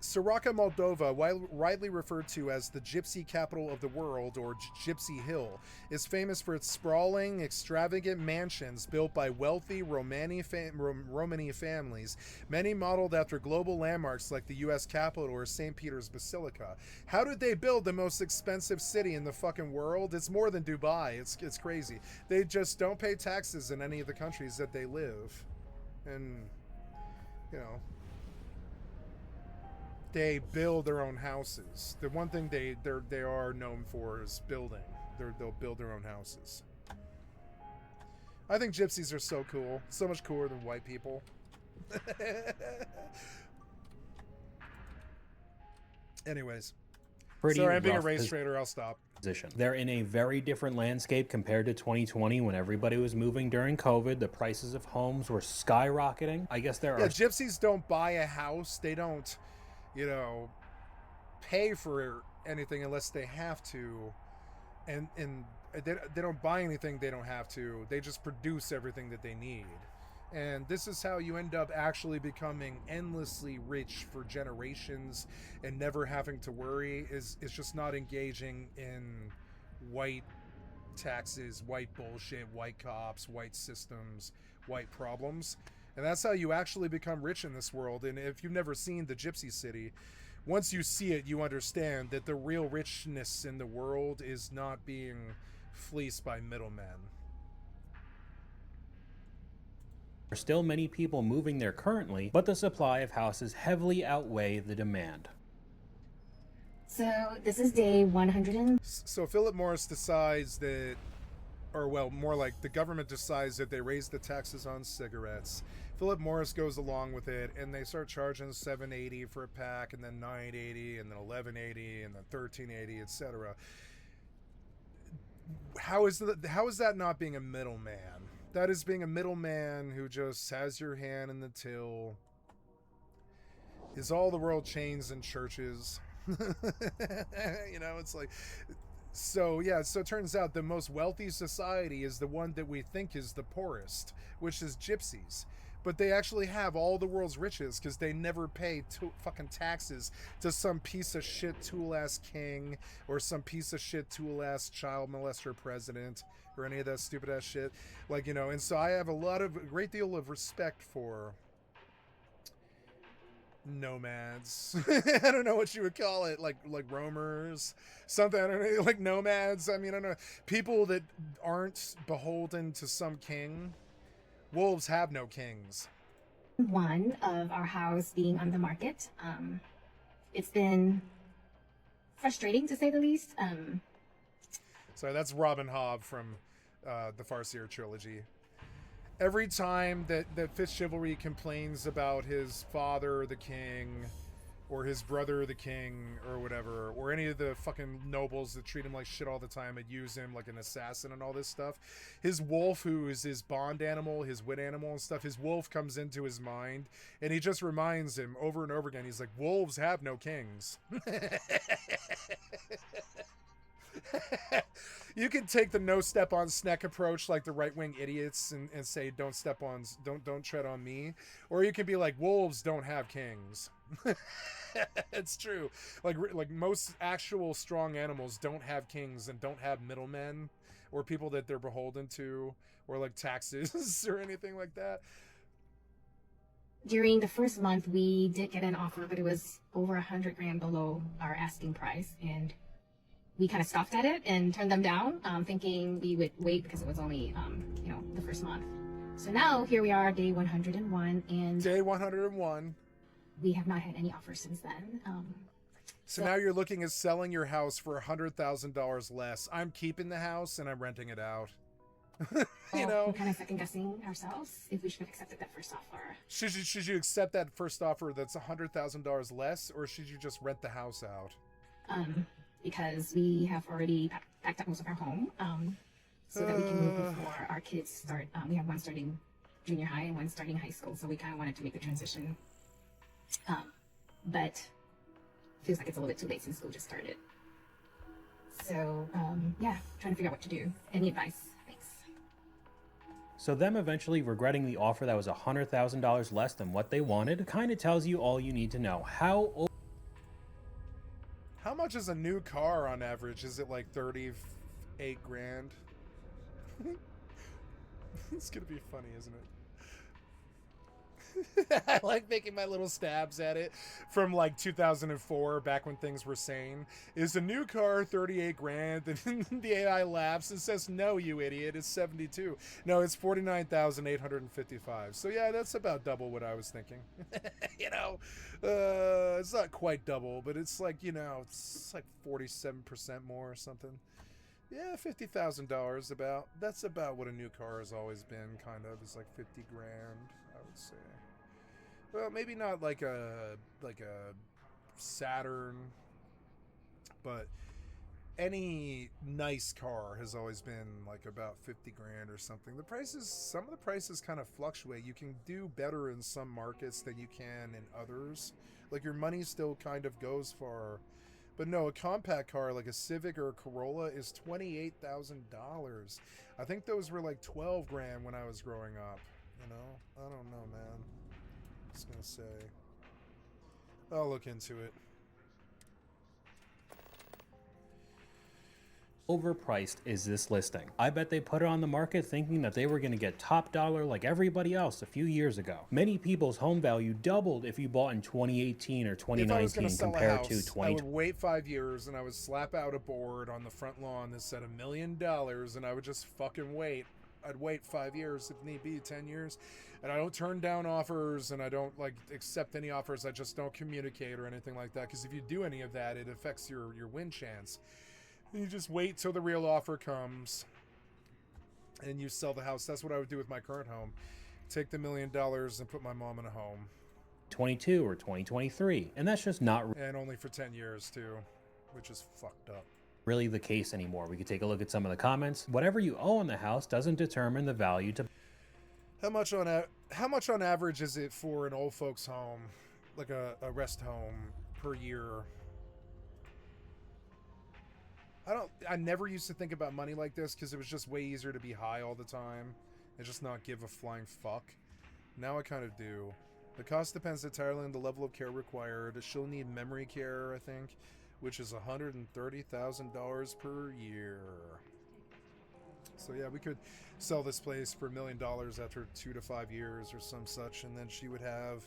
Soroka, Moldova, widely referred to as the gypsy capital of the world, or Gypsy Hill, is famous for its sprawling, extravagant mansions built by wealthy Romani families, many modeled after global landmarks like the U.S. Capitol or St. Peter's Basilica. How did they build the most expensive city in the fucking world? It's more than Dubai. It's crazy. They just don't pay taxes in any of the countries that they live. And, you know, they build their own houses. The one thing they are known for is building. They'll build their own houses. I think gypsies are so cool. So much cooler than white people. Anyways. Sorry, I'm being a race trader. I'll stop.
They're in a very different landscape compared to 2020 when everybody was moving during COVID. The prices of homes were skyrocketing. I guess there are...
gypsies don't buy a house. They don't, you know, pay for anything unless they have to, and they don't buy anything they don't have to. They just produce everything that they need, and this is how you end up actually becoming endlessly rich for generations and never having to worry. Is just not engaging in white taxes, white bullshit, white cops, white systems, white problems. And that's how you actually become rich in this world. And if you've never seen the Gypsy City, once you see it, you understand that the real richness in the world is not being fleeced by middlemen.
are still many people moving there currently, but the supply of houses heavily outweigh the demand.
So this is day 100.
So Philip Morris decides that, or well, more like the government decides that they raise the taxes on cigarettes. Philip Morris goes along with it, and they start charging $7.80 for a pack, and then $9.80, and then $11.80, and then $13.80, etc. How is that not being a middleman? That is being a middleman who just has your hand in the till. Is all the world chains and churches? You know, it's like, so yeah, so it turns out the most wealthy society is the one that we think is the poorest, which is gypsies. But they actually have all the world's riches because they never pay fucking taxes to some piece of shit tool-ass king or some piece of shit tool-ass child molester president or any of that stupid-ass shit. Like, you know, and so I have a great deal of respect for nomads. I don't know what you would call it, like roamers, something. I don't know, like nomads. I mean, I don't know, people that aren't beholden to some king. Wolves have no kings.
One of our house being on the market. It's been frustrating to say the least.
So that's Robin Hobb from the Farseer trilogy. Every time that Fitzchivalry complains about his father, the king, or his brother, the king, or whatever, or any of the fucking nobles that treat him like shit all the time and use him like an assassin and all this stuff, his wolf, who is his bond animal, his wit animal and stuff, his wolf comes into his mind, and he just reminds him over and over again, he's like, wolves have no kings. You can take the no step on Sneck approach like the right-wing idiots and say don't tread on me, or you can be like, wolves don't have kings. It's true. Like most actual strong animals don't have kings and don't have middlemen or people that they're beholden to, or like taxes or anything like that.
During the first month, we did get an offer, but it was over $100,000 below our asking price, and we kind of scoffed at it and turned them down, thinking we would wait because it was only, the first month. So now here we are, day 101, and
day 101.
We have not had any offers since then.
So now you're looking at selling your house for $100,000 less. I'm keeping the house and I'm renting it out. You know,
we're kind of second guessing ourselves if we should have accepted that first offer.
Should you accept that first offer that's $100,000 less, or should you just rent the house out?
Because we have already packed up most of our home, so that we can move before our kids start. We have one starting junior high and one starting high school, so we kind of wanted to make the transition. But feels like it's a little bit too late since school just started. So yeah, trying to figure out what to do. Any advice? Thanks.
So them eventually regretting the offer that was $100,000 less than what they wanted kind of tells you all you need to know. How
much is a new car on average? Is it like 38 grand? It's gonna be funny, isn't it? I like making my little stabs at it from like 2004, back when things were sane. Is a new car 38 grand? And the AI laughs and says, no, you idiot, it's 72. No, it's 49,855. So yeah, that's about double what I was thinking. You know, it's not quite double, but it's like, you know, it's like 47% more or something. Yeah, $50,000 about. That's about what a new car has always been, kind of. It's like 50 grand, I would say. Well, maybe not like a Saturn, but any nice car has always been like about 50 grand or something. Some of the prices kind of fluctuate. You can do better in some markets than you can in others. Like your money still kind of goes far. But no, a compact car like a Civic or a Corolla is $28,000. I think those were like 12 grand when I was growing up. You know, I don't know, man. I was gonna say, I'll look into it.
Overpriced is this listing? I bet they put it on the market thinking that they were going to get top dollar like everybody else a few years ago. Many people's home value doubled if you bought in 2018 or 2019 compared to 2020.
I would wait 5 years and I would slap out a board on the front lawn that said $1 million, and I would just fucking wait. I'd wait 5 years if need be, 10 years. And I don't turn down offers, and I don't like accept any offers. I just don't communicate or anything like that, because if you do any of that, it affects your win chance. And you just wait till the real offer comes and you sell the house. That's what I would do with my current home. Take the $1 million and put my mom in a home.
2022 or 2023, and that's just not
And only for 10 years too, which is fucked up.
really the case anymore. We could take a look at some of the comments. Whatever you owe on the house doesn't determine the value to.
How much on average is it for an old folks home, like a rest home, per year? I never used to think about money like this, because it was just way easier to be high all the time and just not give a flying fuck. Now I kind of do. The cost depends entirely on the level of care required. She'll need memory care, I think, which is $130,000 per year. So yeah, we could sell this place for $1 million after 2 to 5 years or some such, and then she would have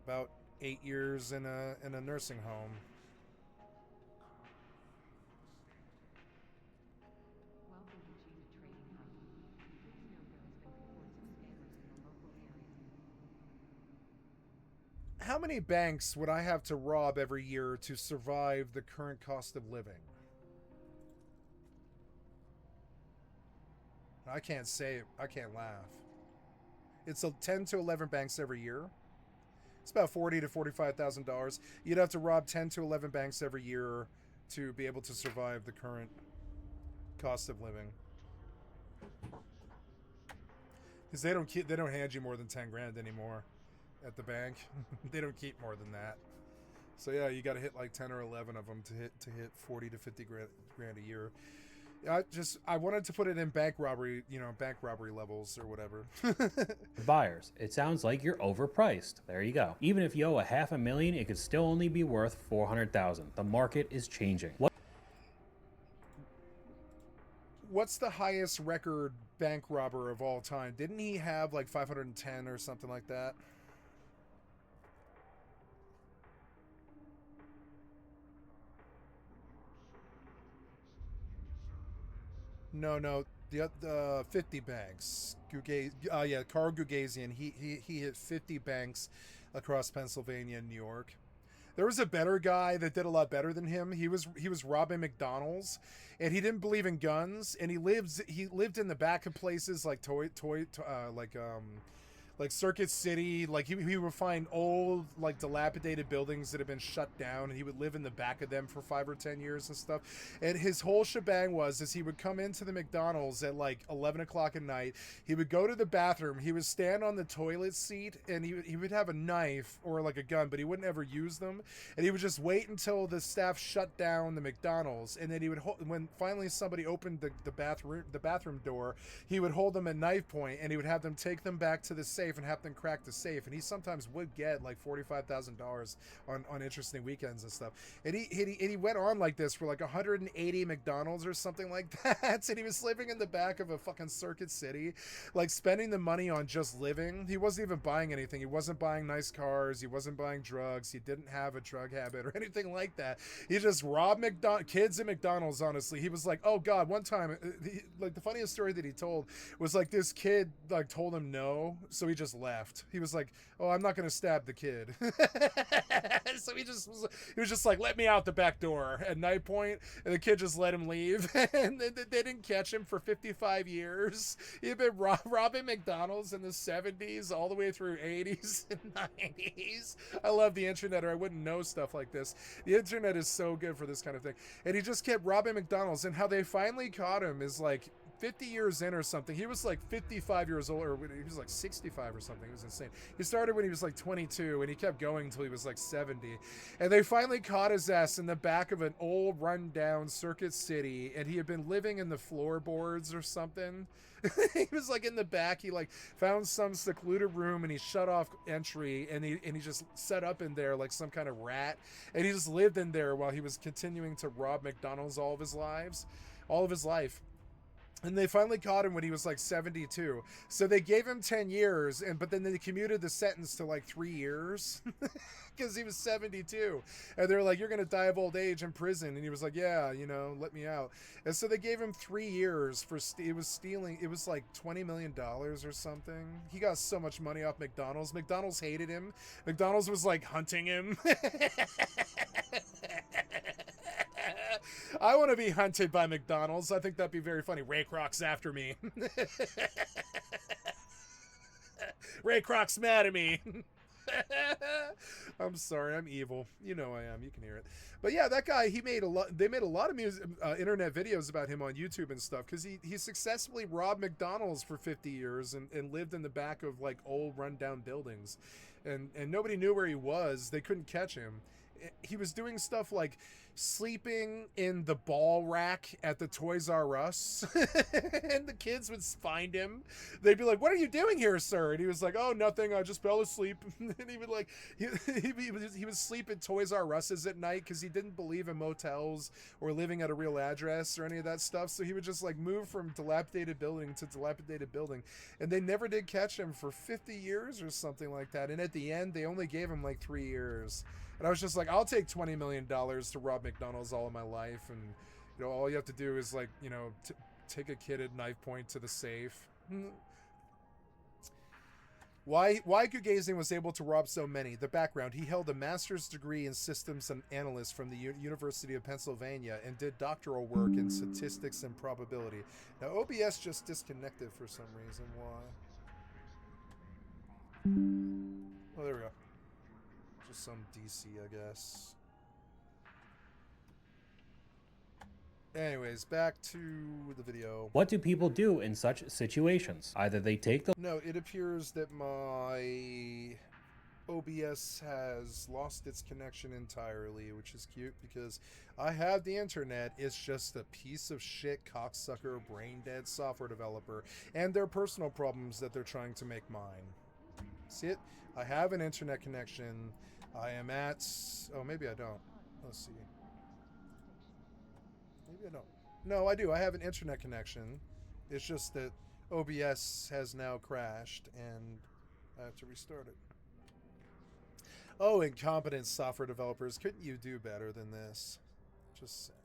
about 8 years in a nursing home. How many banks would I have to rob every year to survive the current cost of living? I can't say it. I can't laugh. It's 10 to 11 banks every year. It's about $40,000 to $45,000. You'd have to rob 10 to 11 banks every year to be able to survive the current cost of living. Because they don't hand you more than 10 grand anymore at the bank. They don't keep more than that. So yeah, you got to hit like 10 or 11 of them to hit 40 to 50 grand a year. I wanted to put it in bank robbery levels or whatever.
Buyers, it sounds like you're overpriced. There you go. Even if you owe $500,000, it could still only be worth $400,000. The market is changing.
What's the highest record bank robber of all time? Didn't he have like 510 or something like that? No, the 50 banks. Carl Gugasian. He hit 50 banks across Pennsylvania and New York. There was a better guy that did a lot better than him. He was robbing McDonald's, and he didn't believe in guns, and he lived in the back of places like like Circuit City. Like he would find old, like dilapidated buildings that had been shut down, and he would live in the back of them for 5 or 10 years and stuff. And his whole shebang was he would come into the McDonald's at like 11 o'clock at night. He would go to the bathroom. He would stand on the toilet seat, and he would have a knife or like a gun, but he wouldn't ever use them. And he would just wait until the staff shut down the McDonald's, and then he would when finally somebody opened the bathroom door, he would hold them at knife point, and he would have them take them back to the safe and have them crack the safe. And he sometimes would get like $45,000 on interesting weekends and stuff. And he went on like this for like 180 McDonald's or something like that. And he was living in the back of a fucking Circuit City, like spending the money on just living. He wasn't even buying anything. He wasn't buying nice cars. He wasn't buying drugs. He didn't have a drug habit or anything like that. He just robbed kids at McDonald's. Honestly, he was like, oh God, one time, like the funniest story that he told was like this kid like told him no, so he just left. He was like, oh, I'm not gonna stab the kid. So he was just like, let me out the back door at night point, and the kid just let him leave. And they didn't catch him for 55 years. He had been robbing McDonald's in the 70s all the way through 80s and 90s. I love the internet, or I wouldn't know stuff like this. The internet is so good for this kind of thing. And he just kept robbing McDonald's, and how they finally caught him is like 50 years in or something. He was like 55 years old, or he was like 65 or something. It was insane. He started when he was like 22, and he kept going until he was like 70. And they finally caught his ass in the back of an old rundown Circuit City, and he had been living in the floorboards or something. He was like in the back. He like found some secluded room, and he shut off entry, and he just set up in there like some kind of rat, and he just lived in there while he was continuing to rob McDonald's all of his life. And they finally caught him when he was like 72. So they gave him 10 years, but then they commuted the sentence to like 3 years because he was 72. And they're like, you're going to die of old age in prison. And he was like, yeah, you know, let me out. And so they gave him 3 years for it was stealing. It was like $20 million or something. He got so much money off McDonald's. McDonald's hated him. McDonald's was like hunting him. I want to be hunted by McDonald's. I think that'd be very funny. Ray Kroc's after me. Ray Kroc's mad at me. I'm sorry, I'm evil. You know I am. You can hear it. But yeah, that guy, he made a lot. They made a lot of internet videos about him on YouTube and stuff because he successfully robbed McDonald's for 50 years and lived in the back of like old rundown buildings, and nobody knew where he was. They couldn't catch him. He was doing stuff like sleeping in the ball rack at the Toys R Us and the kids would find him. They'd be like, what are you doing here, sir? And he was like, oh, nothing, I just fell asleep. And he would like he would sleep at Toys R Us's at night because he didn't believe in motels or living at a real address or any of that stuff. So he would just like move from dilapidated building to dilapidated building, and they never did catch him for 50 years or something like that. And at the end they only gave him like 3 years. And I was just like, I'll take $20 million to rob McDonald's all of my life. And, you know, all you have to do is, like, you know, take a kid at knife point to the safe. Why Gugazin was able to rob so many. The background: he held a master's degree in systems and analyst from the University of Pennsylvania and did doctoral work in statistics and probability. Now, OBS just disconnected for some reason. Why? Oh, there we go. Just some DC, I guess. Anyways, back to the video.
What do people do in such situations? Either they take the...
No, it appears that my OBS has lost its connection entirely, which is cute because I have the internet. It's just a piece of shit cocksucker brain dead software developer and their personal problems that they're trying to make mine. See it? I have an internet connection. I am at... Oh, maybe I don't. Let's see. Maybe I don't. No, I do. I have an internet connection. It's just that OBS has now crashed, and I have to restart it. Oh, incompetent software developers. Couldn't you do better than this? Just saying.